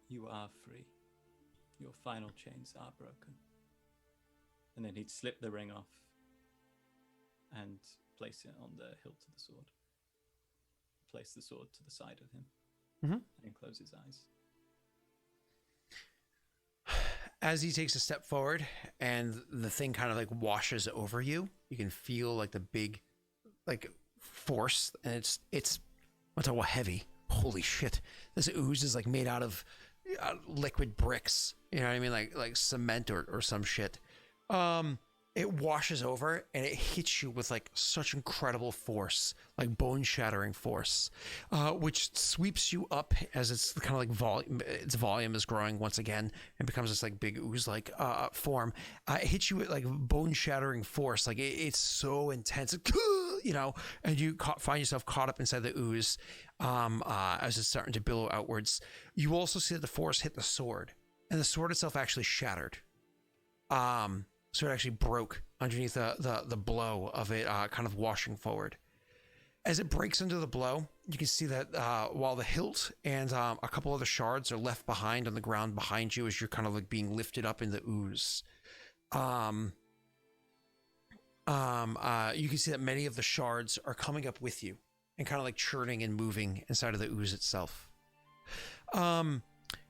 you are free. Your final chains are broken. And then he'd slip the ring off and place it on the hilt of the sword. Place the sword to the side of him and close his eyes. As he takes a step forward and the thing kind of like washes over you, you can feel like the big like force, and it's heavy. Holy shit. This ooze is like made out of liquid bricks. You know what I mean? Like cement or some shit. It washes over and it hits you with like such incredible force, like bone-shattering force, which sweeps you up as it's kind of like its volume is growing once again and becomes this like big ooze-like form. It hits you with like bone-shattering force, like it's so intense, you know, and you find yourself caught up inside the ooze as it's starting to billow outwards. You also see that the force hit the sword, and the sword itself actually shattered. So it actually broke underneath the blow of it kind of washing forward. As it breaks under the blow, you can see that while the hilt and a couple other shards are left behind on the ground behind you as you're kind of like being lifted up in the ooze. You can see that many of the shards are coming up with you and kind of like churning and moving inside of the ooze itself.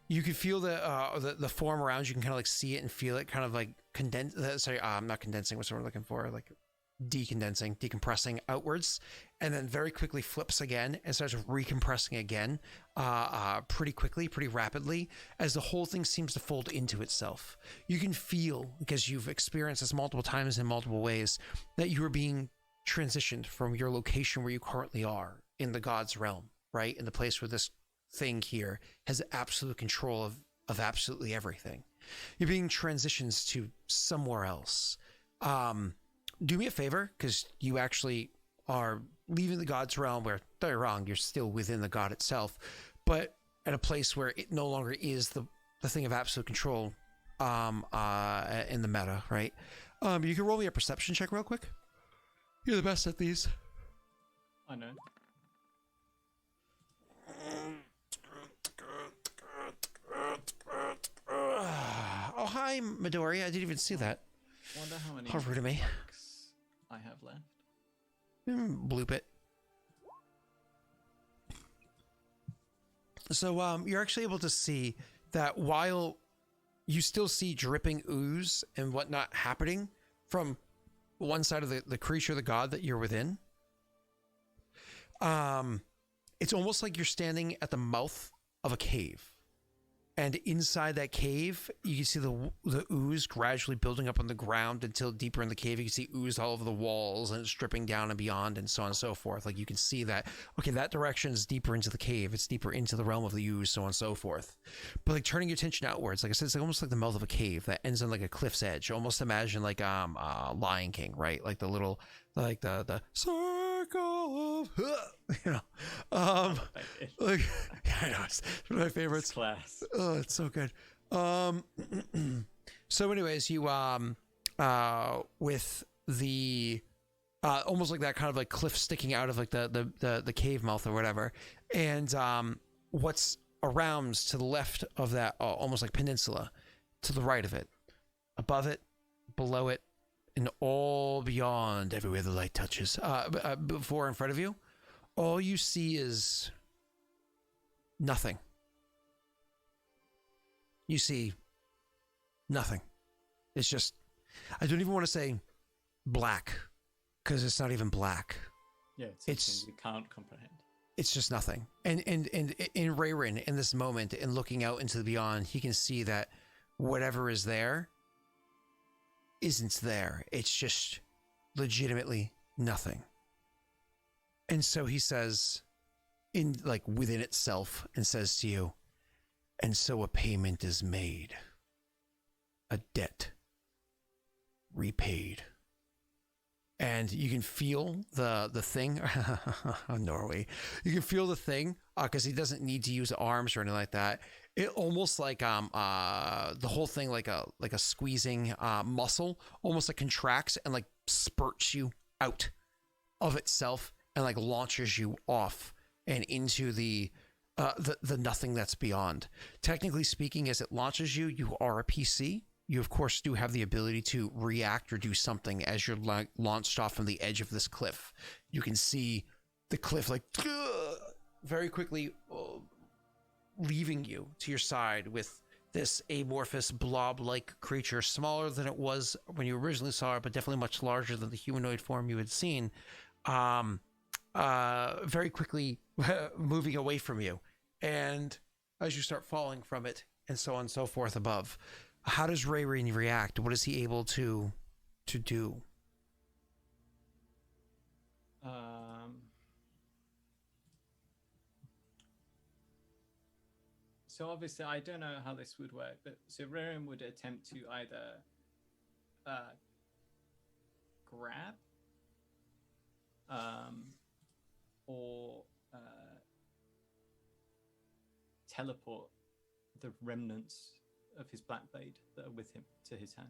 You can feel the form around you. You can kind of like see it and feel it kind of like condense. Not condensing. What's the word I'm looking for? Like decompressing outwards, and then very quickly flips again and starts recompressing again, pretty quickly, pretty rapidly, as the whole thing seems to fold into itself. You can feel, because you've experienced this multiple times in multiple ways, that you are being transitioned from your location where you currently are in the God's realm, right? In the place where this thing here has absolute control of absolutely everything. You're being transitions to somewhere else. Do me a favor, because you actually are leaving the God's realm where, don't get me wrong, you're still within the God itself, but at a place where it no longer is the thing of absolute control in the meta, right? You can roll me a perception check real quick. You're the best at these. I know. Hi, Midori. I didn't even see that. Wonder how many How rude of me. bucks I have left. Bloop it. So you're actually able to see that while you still see dripping ooze and whatnot happening from one side of the creature, the god that you're within, it's almost like you're standing at the mouth of a cave. And inside that cave, you can see the ooze gradually building up on the ground until deeper in the cave, you can see ooze all over the walls and it's dripping down and beyond and so on and so forth. Like you can see that, okay, that direction is deeper into the cave. It's deeper into the realm of the ooze, so on and so forth. But like turning your attention outwards, like I said, it's like almost like the mouth of a cave that ends on like a cliff's edge. Almost imagine like Lion King, right? Like the little, like the circle of, you know, like, yeah, I know, it's one of my favorites. It's class. Oh, it's so good. So anyways, you with the almost like that kind of like cliff sticking out of like the cave mouth or whatever, and what's around to the left of that almost like peninsula, to the right of it, above it, below it, and all beyond, everywhere the light touches, before in front of you, all you see is nothing. You see nothing. It's just, I don't even want to say black, because it's not even black. Yeah, it's you can't comprehend. It's just nothing. And in Raerin, in this moment, and looking out into the beyond, he can see that whatever is there isn't there. It's just legitimately nothing. And so he says, in like within itself, and says to you, and so a payment is made, a debt repaid. And you can feel the thing, Norway. You can feel the thing, because he doesn't need to use arms or anything like that. It almost like the whole thing like a squeezing muscle, almost like contracts and like spurts you out of itself and like launches you off and into the nothing that's beyond. Technically speaking, as it launches you, you are a PC. You of course do have the ability to react or do something as you're launched off from the edge of this cliff. You can see the cliff like very quickly leaving you to your side with this amorphous blob-like creature, smaller than it was when you originally saw it, but definitely much larger than the humanoid form you had seen, very quickly moving away from you. And as you start falling from it and so on and so forth above, how does Raerin react? What is he able to do? So obviously, I don't know how this would work, but so Raerin would attempt to either grab or teleport the remnants of his black blade that are with him to his hand.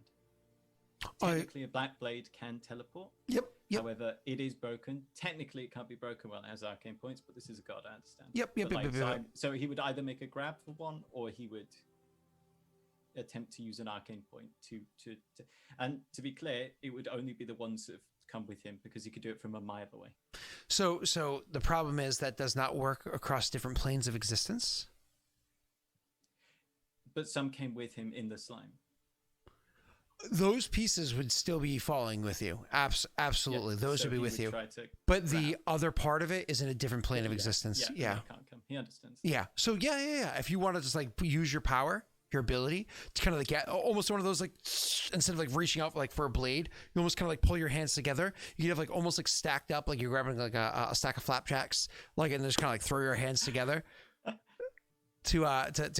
Technically, a black blade can teleport. Yep. However, it is broken. Technically, it can't be broken while it has arcane points, but this is a god, I understand. Yep. So he would either make a grab for one, or he would attempt to use an arcane point to. And to be clear, it would only be the ones that have come with him, because he could do it from a mile away. So the problem is that does not work across different planes of existence. But some came with him in the slime. Those pieces would still be falling with you. Absolutely. Those would be with you. But the other part of it is in a different plane of existence. Yeah. He can't come. He understands. Yeah. So yeah. If you want to just like use your power, your ability to kind of like get almost one of those, like instead of like reaching out like for a blade, you almost kind of like pull your hands together. You have like almost like stacked up, like you're grabbing like a stack of flapjacks, like, and just kind of like throw your hands together. To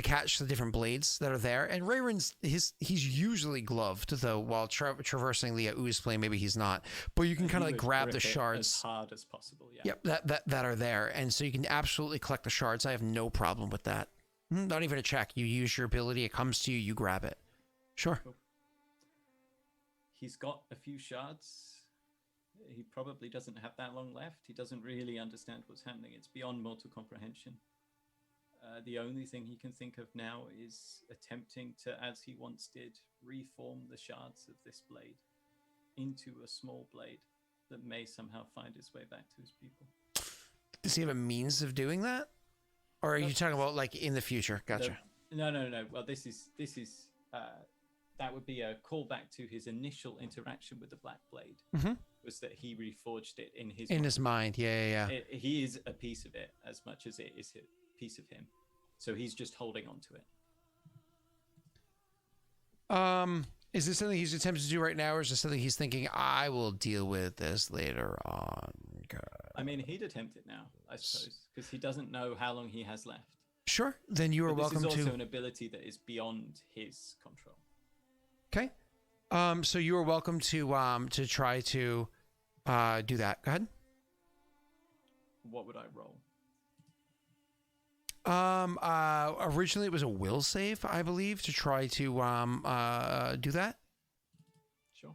catch the different blades that are there. And Raerin's he's usually gloved, though, while traversing the ooze plane. Maybe he's not, but you can kind of like grab the shards as hard as possible. Yeah. Yep, that are there, and so you can absolutely collect the shards. I have no problem with that. Not even a check. You use your ability. It comes to you. You grab it. Sure. Cool. He's got a few shards. He probably doesn't have that long left. He doesn't really understand what's happening. It's beyond mortal comprehension. The only thing he can think of now is attempting to, as he once did, reform the shards of this blade into a small blade that may somehow find its way back to his people. Does he have a means of doing that? Or are you talking about like in the future? Gotcha. No. Well, this is that would be a callback to his initial interaction with the Black Blade. Mm-hmm. Was that he reforged it in his his mind? Yeah. He is a piece of it as much as it is a piece of him. So he's just holding on to it. Is this something he's attempting to do right now, or is this something he's thinking, I will deal with this later on? God. I mean, he'd attempt it now, I suppose, because he doesn't know how long he has left. Sure. Then you are welcome to... This is also an ability that is beyond his control. Okay. So you are welcome to try to do that. Go ahead. What would I roll? Originally it was a will save, I believe, to try to do that. Sure.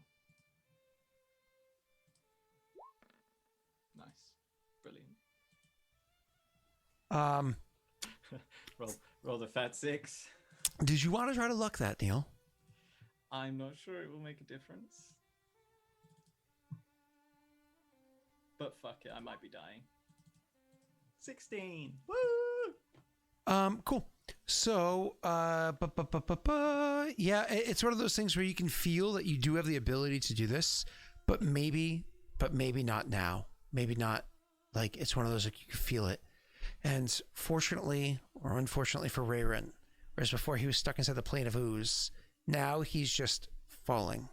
Nice. Brilliant. Roll the fat 6. Did you want to try to luck that, Neil? I'm not sure it will make a difference. But fuck it, I might be dying. 16. Woo! Cool. So, yeah, it's one of those things where you can feel that you do have the ability to do this, but maybe not now. Maybe not. Like, it's one of those, like, you can feel it. And fortunately, or unfortunately for Raerin, whereas before he was stuck inside the plane of ooze, now he's just falling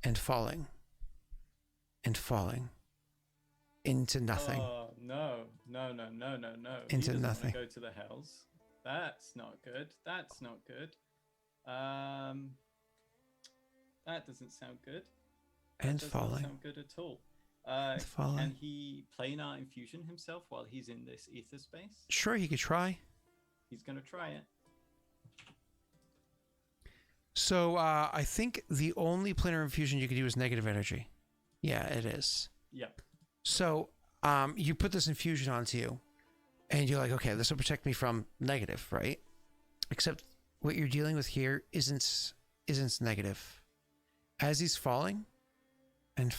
and falling and falling into nothing. Oh, no. Into nothing. Go to the hells. That's not good. That doesn't sound good. And falling. Doesn't sound good at all. Can he planar infusion himself while he's in this ether space? Sure, he could try. He's going to try it. So I think the only planar infusion you could do is negative energy. Yeah, it is. Yep. So you put this infusion onto you, and you're like, okay, this will protect me from negative, right? Except what you're dealing with here isn't negative. As he's falling, and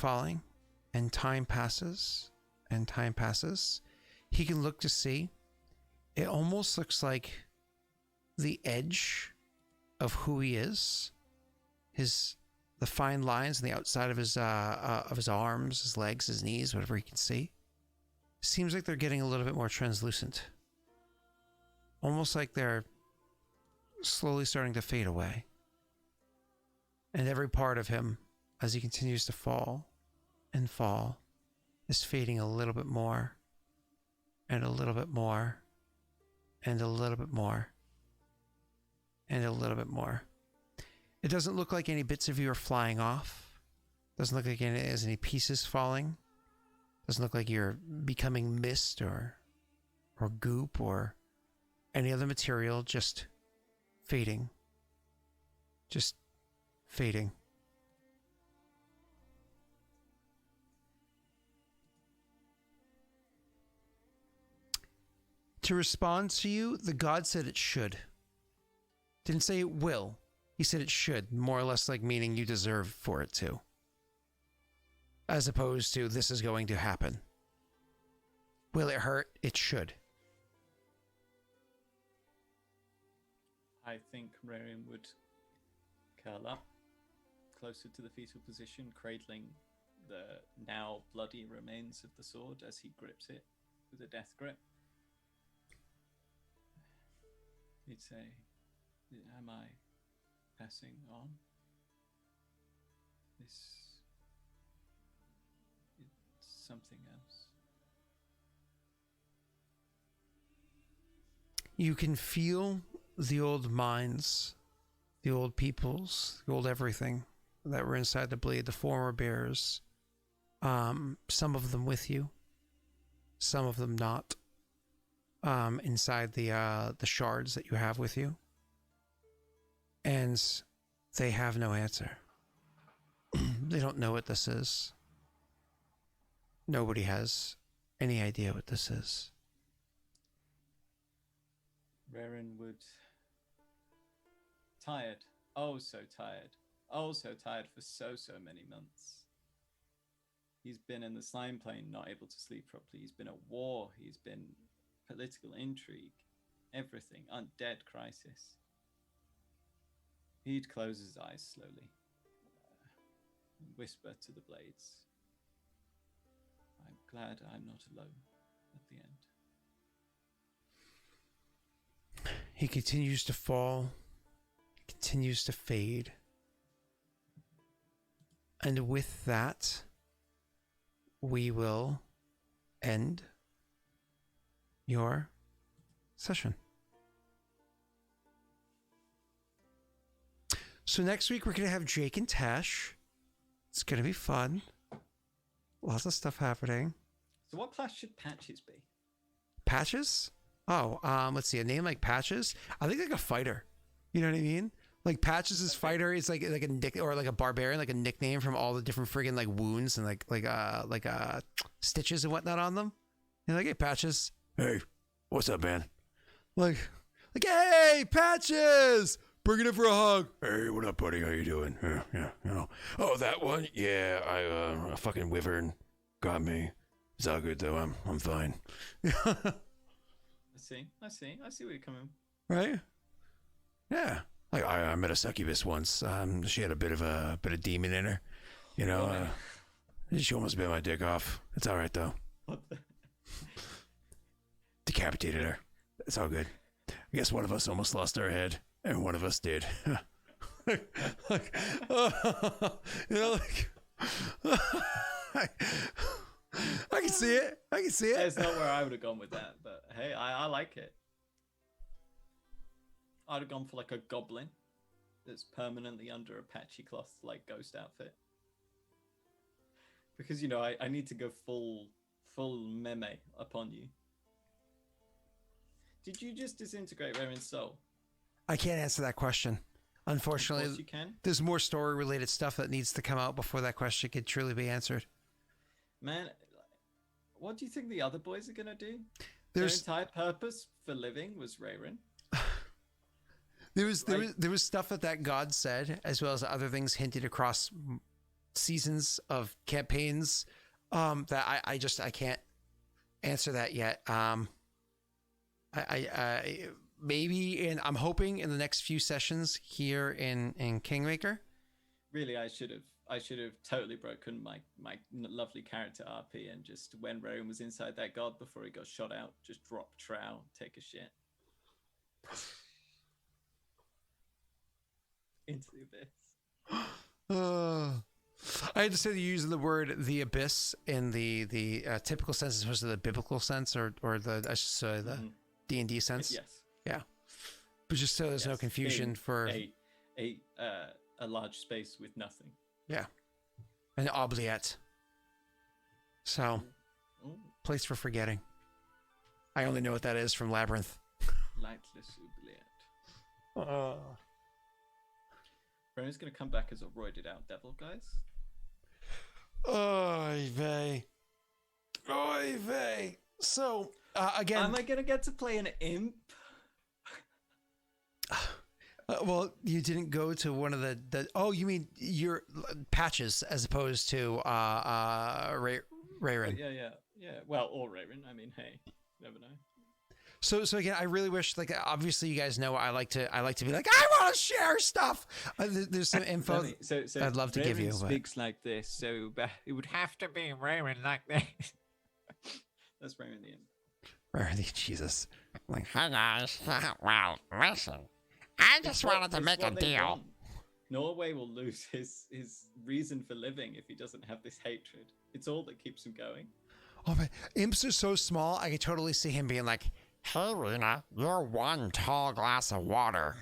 time passes, he can look to see. It almost looks like the edge of who he is, the fine lines on the outside of his arms, his legs, his knees, whatever he can see, seems like they're getting a little bit more translucent. Almost like they're slowly starting to fade away. And every part of him, as he continues to fall and fall, is fading a little bit more, and a little bit more, and a little bit more, and a little bit more. It doesn't look like any bits of you are flying off. Doesn't look like there's any pieces falling. Doesn't look like you're becoming mist or goop or any other material, just fading. Just fading. To respond to you, the god said it should. Didn't say it will. He said it should, more or less like meaning you deserve for it to. As opposed to this is going to happen. Will it hurt? It should. I think Raerin would curl up closer to the fetal position, cradling the now bloody remains of the sword as he grips it with a death grip. He'd say, am I passing on? It's something else. You can feel the old minds, the old peoples, the old everything that were inside the blade, the former bears. Some of them with you, some of them not. Inside the shards that you have with you. And they have no answer. They don't know what this is. Nobody has any idea what this is. Raerin would... Tired. Oh, so tired. Oh, so tired for so many months. He's been in the slime plane, not able to sleep properly. He's been at war. He's been political intrigue. Everything. Undead crisis. He'd close his eyes slowly. And whisper to the blades. I'm glad I'm not alone at the end. He continues to fall. Continues to fade. And with that, we will end your session. So next week we're going to have Jake and Tash. It's going to be fun. Lots of stuff happening. So what class should Patches be? Patches? Oh, let's see. A name like Patches? I think like a fighter. You know what I mean? Like Patches is fighter. It's like a nick or like a barbarian, like a nickname from all the different friggin' like wounds and like stitches and whatnot on them. You're like, hey Patches. Hey, what's up, man? Like, hey Patches, bring it in for a hug. Hey, what up, buddy? How you doing? Yeah, you know. Oh, that one? Yeah, a fucking wyvern got me. It's all good though. I'm fine. I see where you're coming. Right? Yeah. Like I met a succubus once. She had a bit of demon in her. You know, she almost bit my dick off. It's all right though. What the? Decapitated her. It's all good. I guess one of us almost lost our head, and one of us did. You know, like I can see it. It's not where I would have gone with that, but hey, I like it. I'd have gone for like a goblin that's permanently under a patchy cloth like ghost outfit. Because, you know, I need to go full meme upon you. Did you just disintegrate Raerin's soul? I can't answer that question. Unfortunately, Of course you can. There's more story related stuff that needs to come out before that question could truly be answered. Man, what do you think the other boys are going to do? There's... Their entire purpose for living was Raerin. There was stuff that God said, as well as other things hinted across seasons of campaigns, that I can't answer that yet. I maybe, and I'm hoping in the next few sessions here in Kingmaker. Really, I should have totally broken my lovely character RP and just when Raerin was inside that god before he got shot out, just drop trow, take a shit. Into the abyss. I had to say using the word the abyss in the typical sense as opposed to the biblical sense or the I should say the D&D sense. Yes. Yeah. But just so there's no confusion for a large space with nothing. Yeah. An oubliette. So place for forgetting. I only know what that is from Labyrinth. Lightless oubliette. Raerin's gonna come back as a roided out devil, guys. Oy vey. Oy vey. So, again... Am I gonna get to play an imp? Well, you didn't go to one of the... Oh, you mean your Patches as opposed to Raerin. Yeah. Well, or Raerin. I mean, hey, never know. So again, I really wish, like, obviously you guys know I like to be like, I want to share stuff. There's some info so I'd love to Raerin give you. Speaks like this, so it would have to be Raerin like this. That's Raerin the imp. Raerin the Jesus. Like, hey guys, well, listen, I just wanted to make a deal. Norway will lose his reason for living if he doesn't have this hatred. It's all that keeps him going. Oh man, imps are so small. I could totally see him being like, hey Rena, you're one tall glass of water.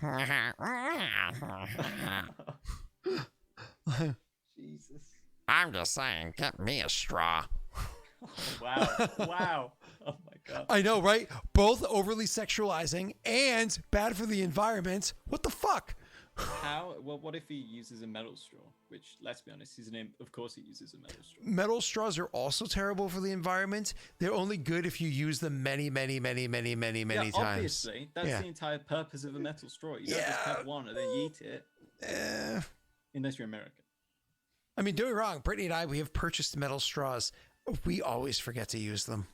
Jesus. I'm just saying, get me a straw. Oh, wow. Oh my god. I know, right? Both overly sexualizing and bad for the environment. What the fuck? What if he uses a metal straw? Which, let's be honest, he's an imp. Of course he uses a metal straw. Metal straws are also terrible for the environment. They're only good if you use them many times. Obviously. That's the entire purpose of a metal straw. You don't just have one and then yeet it. Unless you're American. I mean, don't get me wrong. Brittany and I, we have purchased metal straws. We always forget to use them.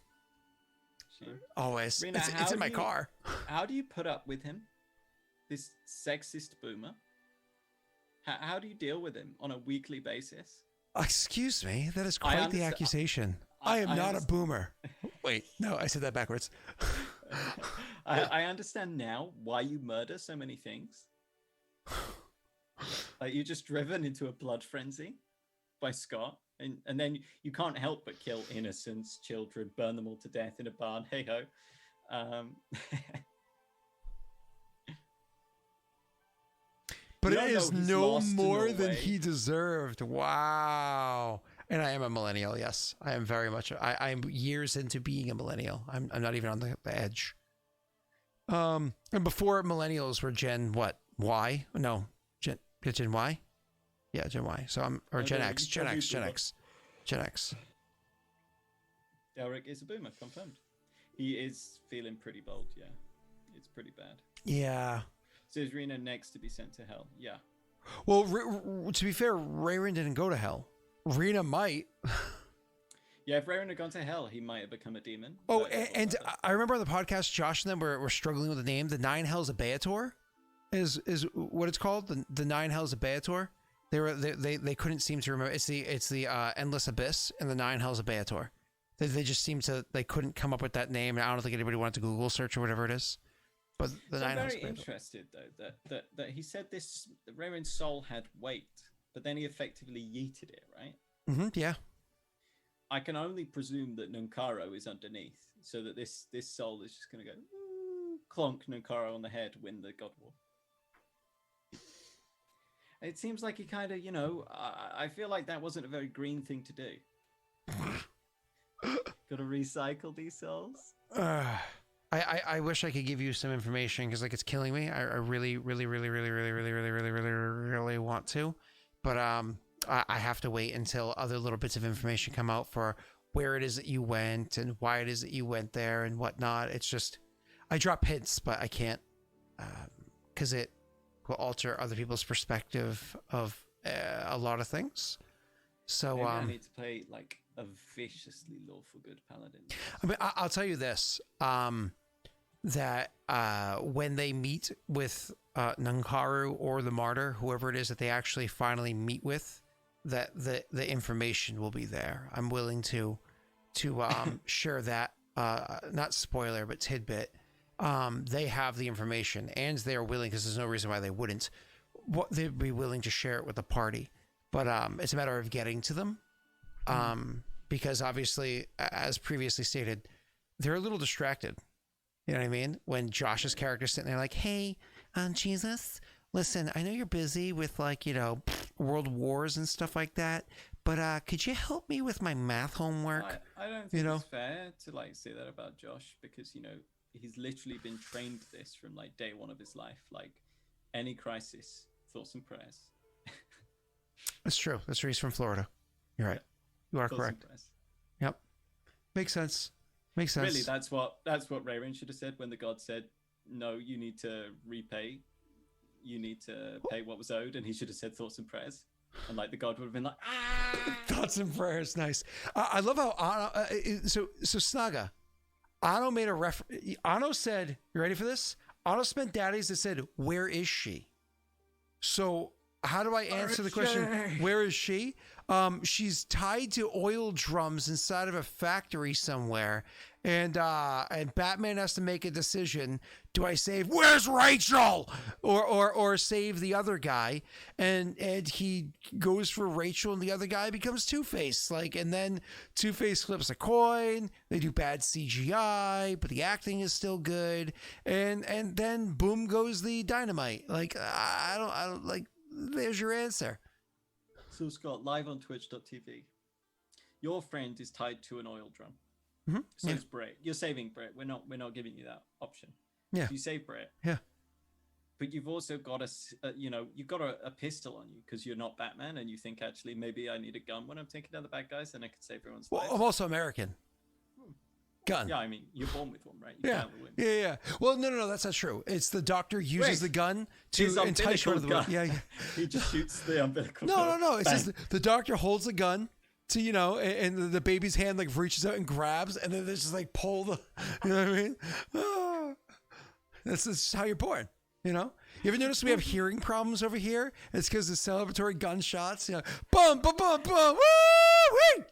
Sure. Always. Rena, it's in my car. How do you put up with him? This sexist boomer? How do you deal with him on a weekly basis? Excuse me, that is quite the accusation. I am not a boomer. Wait, no, I said that backwards. I understand now why you murder so many things. Like you're just driven into a blood frenzy by Scott, and then you can't help but kill innocents, children, burn them all to death in a barn. Hey ho. But it is no more than he deserved. Wow. And I am a millennial. Yes, I am very much. I'm years into being a millennial. I'm not even on the edge. And before millennials were Gen what? Y? No, Gen Y. Yeah, Gen Y. So I'm Gen X. Daelric is a boomer, confirmed. He is feeling pretty bold. Yeah, it's pretty bad. Yeah. So is Rena next to be sent to hell? Yeah. Well, to be fair, Raerin didn't go to hell. Rena might. Yeah, if Raerin had gone to hell, he might have become a demon. Oh, and I remember on the podcast, Josh and them were struggling with the name. The Nine Hells of Beator is what it's called. The Nine Hells of Beator. They couldn't seem to remember. It's the Endless Abyss and the Nine Hells of Beator. They just seemed to, they couldn't come up with that name. I don't think anybody wanted to Google search or whatever it is. But I'm very interested though that he said this Raerin's soul had weight, but then he effectively yeeted it, right? Mm-hmm, yeah. I can only presume that Nunkaro is underneath, so that this soul is just going to go clonk Nunkaro on the head, win the God War. It seems like he kind of, I feel like that wasn't a very green thing to do. Got to recycle these souls. I wish I could give you some information because it's killing me. I really want to, but I have to wait until other little bits of information come out for where it is that you went and why it is that you went there and whatnot. It's just I drop hints, but I can't because it will alter other people's perspective of a lot of things. So maybe I need to play like a viciously lawful good paladin. I mean, I'll tell you this. That when they meet with Nunkaro or the Martyr, whoever it is that they actually finally meet with, that the information will be there. I'm willing to share that, not spoiler, but tidbit. They have the information and they're willing, because there's no reason why they wouldn't. They'd be willing to share it with the party. But it's a matter of getting to them. Because obviously, as previously stated, they're a little distracted. You know what I mean? When Josh's character's sitting there like, hey, Jesus, listen, I know you're busy with world wars and stuff like that, but could you help me with my math homework? I don't think it's fair to say that about Josh because, he's literally been trained this from day one of his life. Any crisis, thoughts and prayers. That's true. That's true. He's from Florida. You're right. You are correct. Yep. Makes sense. Makes sense. Really, that's what Raerin should have said when the god said, no, you need to repay. You need to pay what was owed. And he should have said thoughts and prayers. And the god would have been like, ah! Thoughts and prayers. Nice. I love how Anno, so Snaga, Anno made a reference. Anno said, you ready for this? Anno spent daddies that said, where is she? So how do I answer the question? Where is she? She's tied to oil drums inside of a factory somewhere, and Batman has to make a decision: do I save Where's Rachel, or save the other guy? And he goes for Rachel, and the other guy becomes Two-Face. And then Two-Face flips a coin. They do bad CGI, but the acting is still good. And then boom goes the dynamite. I don't. There's your answer. So Scott, live on twitch.tv. Your friend is tied to an oil drum. Mm-hmm. So is Brett. You're saving Brett. We're not giving you that option. Yeah. You save Brett. Yeah. but you've also got you've got a pistol on you because you're not Batman, and you think actually maybe I need a gun when I'm taking down the bad guys, and I can save everyone's lives. I'm also American. Gun. Yeah, I mean, you're born with one, right? Yeah. Well, no, that's not true. It's the doctor uses the gun to entice you out of the way. Yeah. He just shoots the umbilical. No. It's just the doctor holds the gun to, and the baby's hand like reaches out and grabs, and then they just like pull the, you know what I mean? Oh, this is how you're born. You ever notice we have hearing problems over here? It's because of celebratory gunshots. Bum, bum, bum, bum. Woo!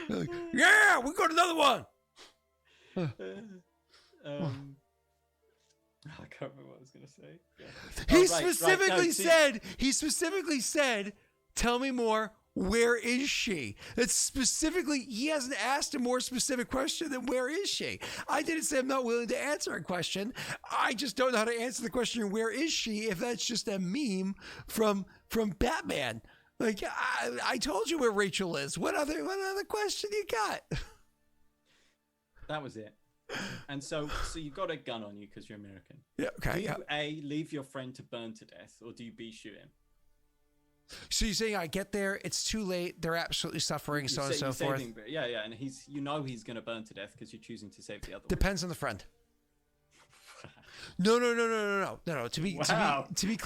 Like, yeah, we got another one. I can't remember what I was going to say. Yeah. He specifically said, tell me more. Where is she? That's specifically, he hasn't asked a more specific question than where is she? I didn't say I'm not willing to answer a question. I just don't know how to answer the question, where is she? If that's just a meme from Batman. Like, I told you where Rachel is. What other question you got? That was it. And so you've got a gun on you because you're American. Yeah, okay. Do you A, leave your friend to burn to death, or do you B, shoot him? So you're saying I get there, it's too late, they're absolutely suffering, so on and so forth. Yeah, and he's going to burn to death because you're choosing to save the other one. Depends on the friend. No. To be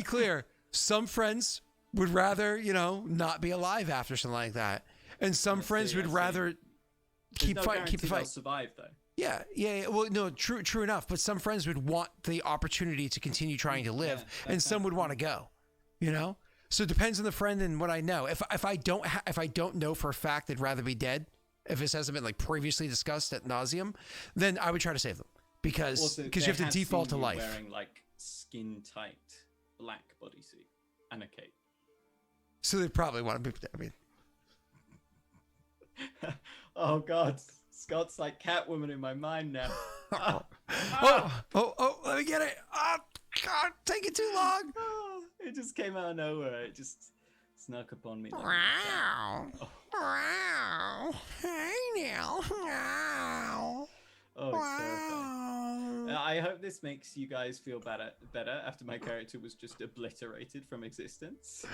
clear, some friends would rather, not be alive after something like that. And some friends would rather keep the fight. They'll survive though. Yeah. Well, no, true enough. But some friends would want the opportunity to continue trying to live, and some would want to go. So it depends on the friend and what I know. If I don't know for a fact they'd rather be dead, if this hasn't been like previously discussed ad nauseum, then I would try to save them because you have to default to life. Wearing like skin tight black bodysuit and a cape. So they probably want to be. I mean. Oh God, Scott's like Catwoman in my mind now. Oh, let me get it. Oh God, take it too long. It just came out of nowhere. It just snuck upon me. Wow. Wow. Hey now. Wow. Oh, it's terrifying. I hope this makes you guys feel better after my character was just obliterated from existence.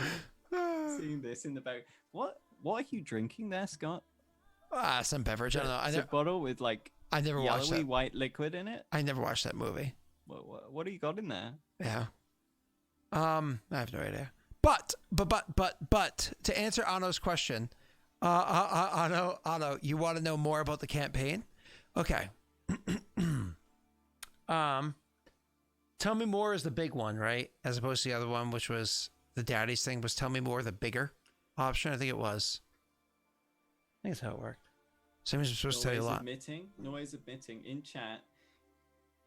Seeing this in the back. What are you drinking there, Scott? Some beverage. I don't know. It's a bottle with like I never watched that. white liquid in it. I never watched that movie. What do you got in there? Yeah. I have no idea. But to answer Anno's question, Anno, you want to know more about the campaign? Okay. Tell me more is the big one, right? As opposed to the other one, which was the daddy's thing. Was tell me more the bigger option? I think it was. I think that's how it worked. Somebody's supposed to tell you a lot. Noise admitting in chat,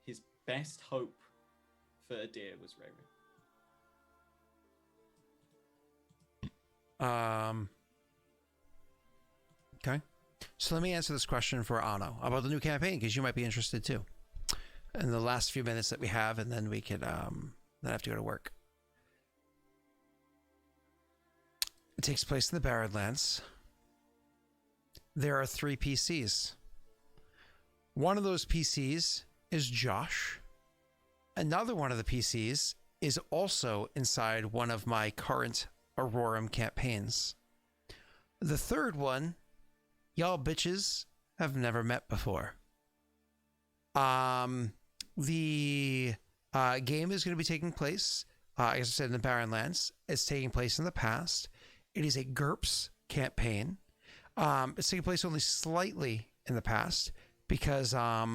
his best hope for a deer was Raerin. Okay. So let me answer this question for Anno about the new campaign, because you might be interested too. In the last few minutes that we have, and then we could then I have to go to work. It takes place in the Barrenlands. There are 3 PCs. One of those PCs is Josh. Another one of the PCs is also inside one of my current Aurorum campaigns. The third one, y'all bitches have never met before. The game is going to be taking place, as I said, in the Barrenlands. It's taking place in the past. It is a GURPS campaign. It's taking place only slightly in the past because I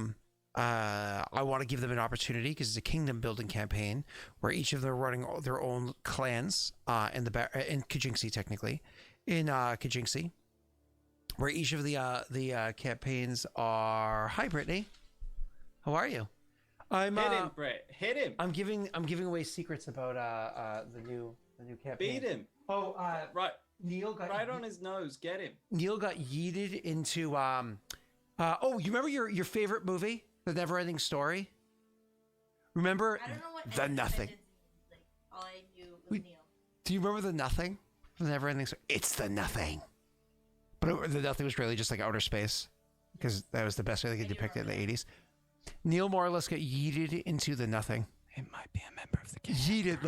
want to give them an opportunity, because it's a kingdom building campaign where each of them are running their own clans in Kajinxi, technically in Kajinxi, where each of the campaigns are. Hi, Brittany. How are you? Hit him, Britt. Hit him. I'm giving away secrets about the new campaign. Beat him. Oh, right. Neil got right on his nose. Get him. Neil got yeeted into you remember your favorite movie, The Never-Ending Story? Remember I don't know what The Nothing? Like, all I knew was Neil. Do you remember The Nothing? The Never-Ending Story. It's The Nothing. But The Nothing was really just like outer space, because that was the best way they could depict it in the 80s. Neil more or less got yeeted into The Nothing. It might be a yeeted,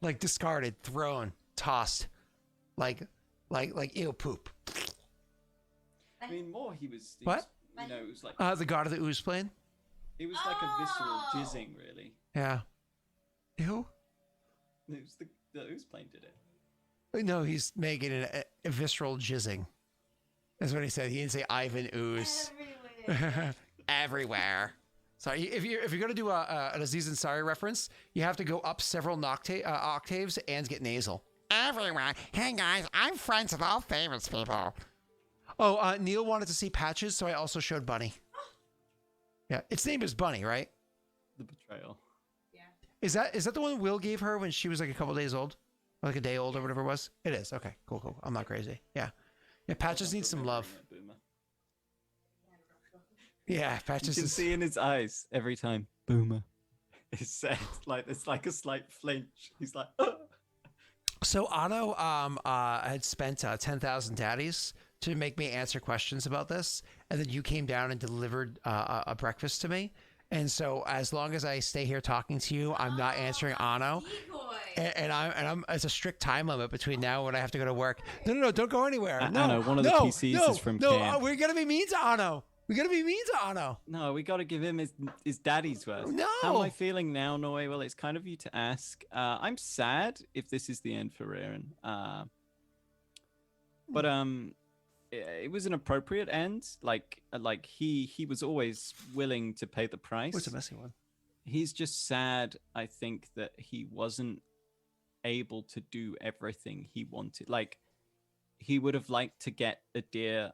like discarded, thrown, tossed, like ew poop. I mean, more he was What? you know, it was like The god of the ooze plane. it was like a visceral jizzing, really. Yeah. Ew. It was the ooze plane did it. No, he's making it a visceral jizzing. That's what he said. He didn't say Ivan ooze. Everywhere. Everywhere. Sorry, if you're gonna do an Aziz Ansari reference, you have to go up several octaves and get nasal. Everyone. Hey guys, I'm friends with all famous people. Oh, Neil wanted to see Patches, so I also showed Bunny. Yeah, its name is Bunny, right? The betrayal. Yeah. Is that the one Will gave her when she was like a couple days old, or like a day old, or whatever it was? It is. Okay, cool. I'm not crazy. Yeah, Patches needs some love. Yeah, Patches. You can see in his eyes every time Boomer is said. Like it's like a slight flinch. He's like. So Otto had spent 10,000 daddies to make me answer questions about this, and then you came down and delivered a breakfast to me. And so as long as I stay here talking to you, I'm not answering Anno. And I'm it's a strict time limit between now and when I have to go to work. No, don't go anywhere. No, Anno, one of the PCs is from KM. We're gonna be mean to Anno. We're gonna be mean to Anno. No, we got to give him his daddy's worth. No. How am I feeling now, Norway? Well, it's kind of you to ask. I'm sad if this is the end for Raerin. But it was an appropriate end. Like he was always willing to pay the price. What's a messy one? He's just sad, I think, that he wasn't able to do everything he wanted. Like he would have liked to get Adir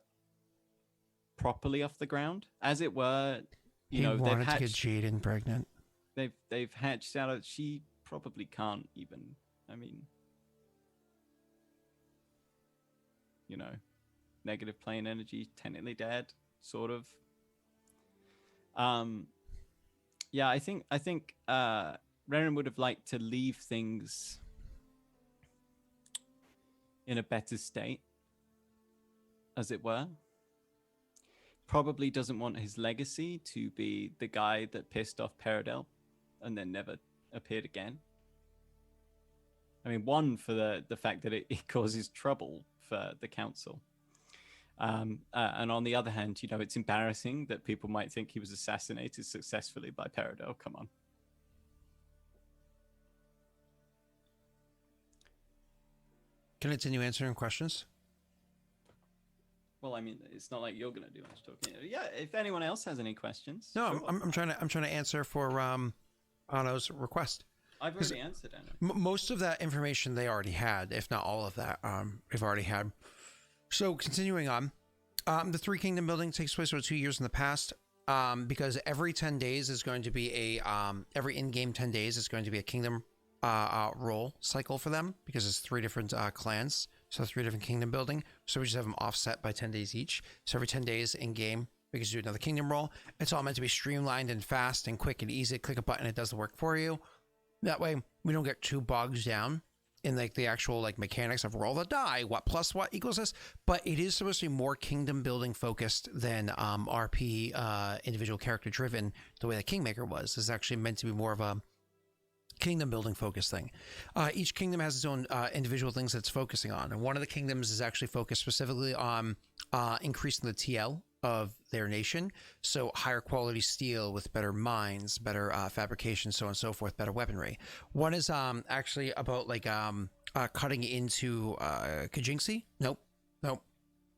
properly off the ground, as it were. You know, wanted they've to get hatched, Jaden pregnant. they've hatched out of. She probably can't even. I mean, you know, negative plane energy, technically dead, sort of. Yeah, I think Raerin would have liked to leave things in a better state, as it were. Probably doesn't want his legacy to be the guy that pissed off Peridel and then never appeared again. I mean, one, for the fact that it causes trouble for the council. And on the other hand, you know, it's embarrassing that people might think he was assassinated successfully by Peridel. Come on. Can I continue answering questions? Well, I mean, it's not like you're going to do much talking. Yeah, if anyone else has any questions. No, sure. I'm trying to answer for Anno's request. I've already answered, Anna. Most of that information they already had, if not all of that, they've already had. So continuing on, the Three Kingdom building takes place over 2 years in the past, because every 10 days is going to be every in-game 10 days is going to be a kingdom roll cycle for them, because it's 3 different clans, so 3 different kingdom building. So we just have them offset by 10 days each. So every 10 days in-game, we can do another kingdom roll. It's all meant to be streamlined and fast and quick and easy. Click a button, it does the work for you. That way, we don't get too bogged down in like the actual like mechanics of roll the die, what plus what equals this. But it is supposed to be more kingdom building focused than RP individual character driven, the way that Kingmaker was. This is actually meant to be more of a kingdom building focused thing. Each kingdom has its own individual things that it's focusing on, and one of the kingdoms is actually focused specifically on increasing the TL of their nation, so higher quality steel with better mines, better fabrication, so on and so forth, better weaponry. One is actually about like cutting into Kajinxi, nope,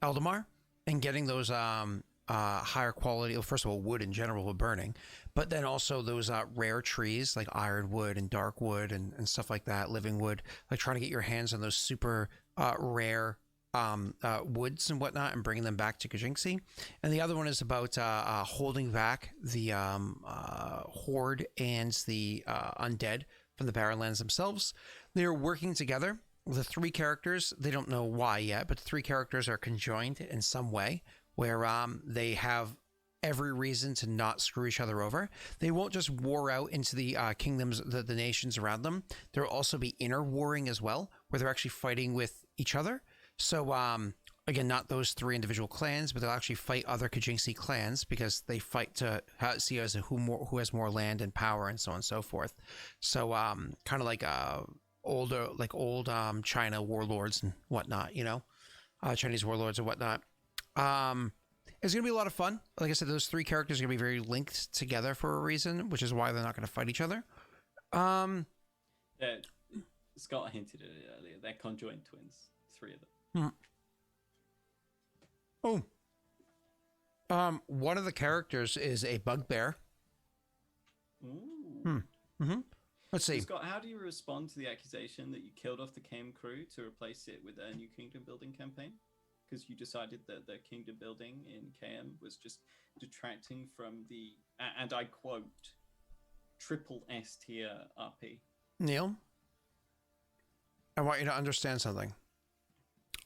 Eldamar, and getting those higher quality, well, first of all, wood in general with burning, but then also those rare trees like ironwood and dark wood and stuff like that, living wood, like trying to get your hands on those super rare woods and whatnot and bringing them back to Kajinxi. And the other one is about holding back the horde and the undead from the Barrenlands themselves. They're working together. The 3 characters, they don't know why yet, but the 3 characters are conjoined in some way where they have every reason to not screw each other over. They won't just war out into the kingdoms, the nations around them. There'll also be inner warring as well, where they're actually fighting with each other. So Again, not those 3 individual clans, but they'll actually fight other Kajinxi clans because they fight to see as who has more land and power and so on and so forth. So, kind of like old China warlords and whatnot, Chinese warlords and whatnot. It's gonna be a lot of fun. Like I said, those 3 characters are gonna be very linked together for a reason, which is why they're not gonna fight each other. Scott hinted at it earlier. They're conjoined twins, 3 of them. Oh. One of the characters is a bugbear. Ooh. Let's see. Scott, how do you respond to the accusation that you killed off the KM crew to replace it with a new kingdom building campaign? Because you decided that the kingdom building in KM was just detracting from the, and I quote, triple S tier RP. Neil, I want you to understand something.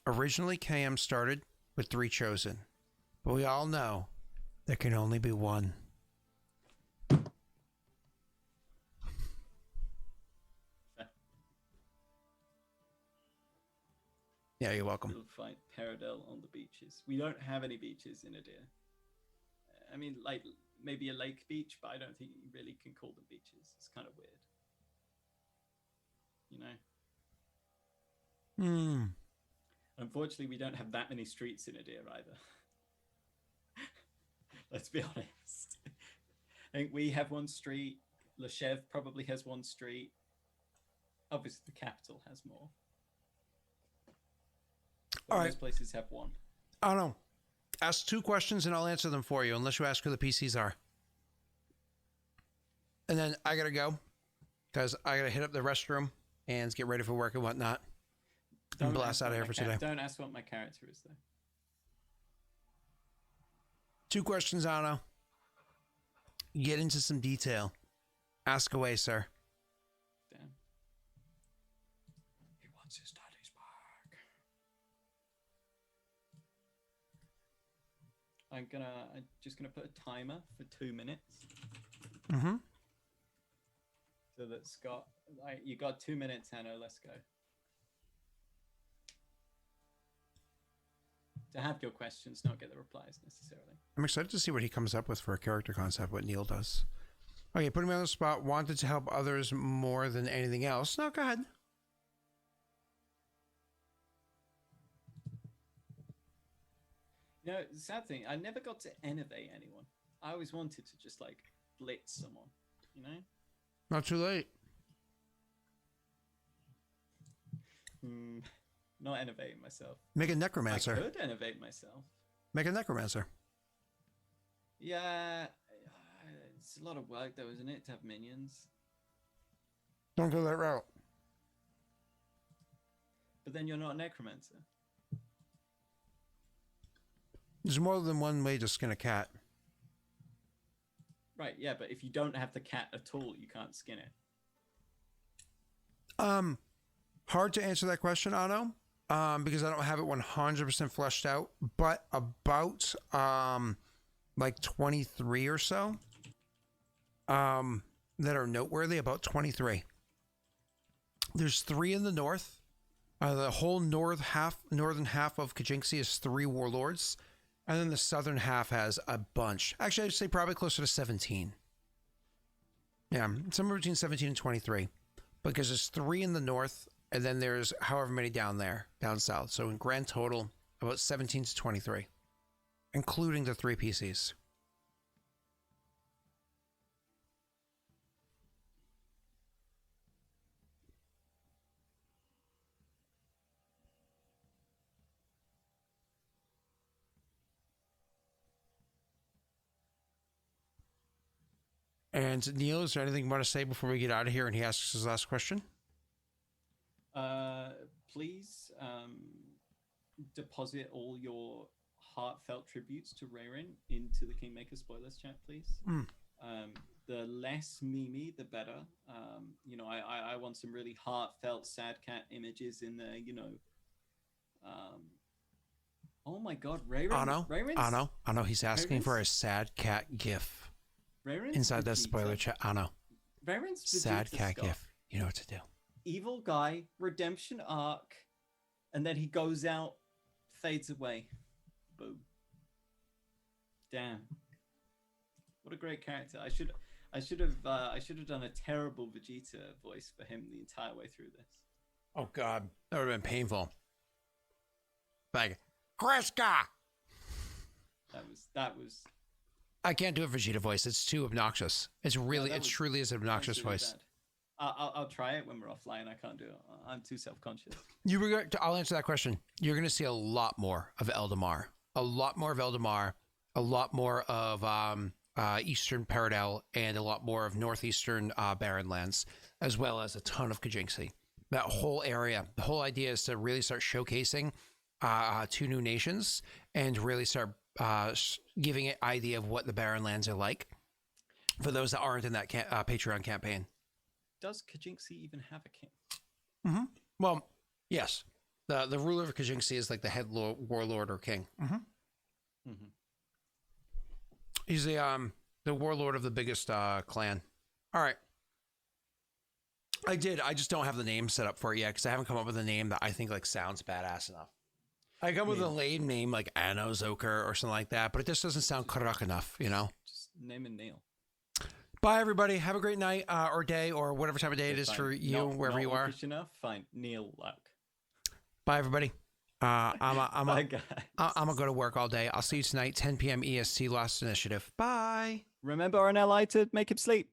Originally, KM started with 3 chosen, but we all know there can only be 1. Yeah, you're welcome. We'll fight Paradel on the beaches. We don't have any beaches in Adir. I mean, like, maybe a lake beach, but I don't think you really can call them beaches. It's kind of weird. Unfortunately, we don't have that many streets in Adir either. Let's be honest. I think we have 1 street. Leshev probably has 1 street. Obviously, the capital has more. But most places have 1. I don't know. Ask 2 questions and I'll answer them for you, unless you ask who the PCs are. And then I gotta go, because I gotta hit up the restroom and get ready for work and whatnot. And blast out of here for today. Don't ask what my character is, though. 2 questions, Anno. Get into some detail. Ask away, sir. Damn. He wants his studies back. I'm just gonna put a timer for 2 minutes. So that Scott, you got 2 minutes, Hanno. Let's go. To have your questions, not get the replies necessarily. I'm excited to see what he comes up with for a character concept, what Neil does. Okay, putting me on the spot, wanted to help others more than anything else. No, go ahead. You know, the sad thing, I never got to innovate anyone. I always wanted to just, like, blitz someone, Not too late. Not innovating myself. Make a necromancer. I could innovate myself. Make a necromancer. Yeah, it's a lot of work though, isn't it, to have minions? Don't go that route. But then you're not a necromancer. There's more than one way to skin a cat. Right, yeah, but if you don't have the cat at all, you can't skin it. Hard to answer that question, Otto. Because I don't have it 100% fleshed out, but about like 23 or so that are noteworthy. About 23. There's 3 in the north. The whole northern half of Kajinxi is 3 warlords, and then the southern half has a bunch. Actually, I'd say probably closer to 17. Yeah, somewhere between 17 and 23, because there's 3 in the north. And then there's however many down south. So in grand total, about 17 to 23, including the 3 PCs. And Neil, is there anything you want to say before we get out of here and he asks his last question? Please deposit all your heartfelt tributes to Raerin into the Kingmaker spoilers chat, please. The less meme, the better. I want some really heartfelt sad cat images in there. Oh my God, Raerin! Anno, he's asking for a sad cat gif inside that spoiler chat. Anno, Raerin's sad cat Scott. gif. You know what to do. Evil guy, redemption arc, and then he goes out fades away. Boom. Damn. What a great character. I should have done a terrible Vegeta voice for him the entire way through this. Oh God, that would have been painful. Like, Kreska! That was. I can't do a Vegeta voice. It's too obnoxious. It's really, it truly is an obnoxious really voice. Bad. I'll try it when we're offline. I can't do it. I'm too self-conscious. I'll answer that question. You're going to see a lot more of Eldamar. A lot more of Eldamar. A lot more of Eastern Paradel, and a lot more of Northeastern Barren Lands, as well as a ton of Kajinxi. That whole area. The whole idea is to really start showcasing two new nations and really start giving an idea of what the Barren Lands are like for those that aren't in that Patreon campaign. Does Kajinxi even have a king? Mm-hmm. Well, yes. The ruler of Kajinxi is like the head warlord or king. Mm-hmm. Mm-hmm. He's the warlord of the biggest clan. All right. I just don't have the name set up for it yet because I haven't come up with a name that I think like sounds badass enough. I come with a lame name like Anno Zoker or something like that, but it just doesn't sound Karak enough, you know? Just name and Neil. Bye, everybody. Have a great night or day or whatever time of day it is for you, wherever you are. Enough? Fine. Neil Luck. Bye, everybody. I'm Bye, guys. going to go to work all day. I'll see you tonight, 10 p.m. EST, Lost Initiative. Bye. Remember our ally to make him sleep.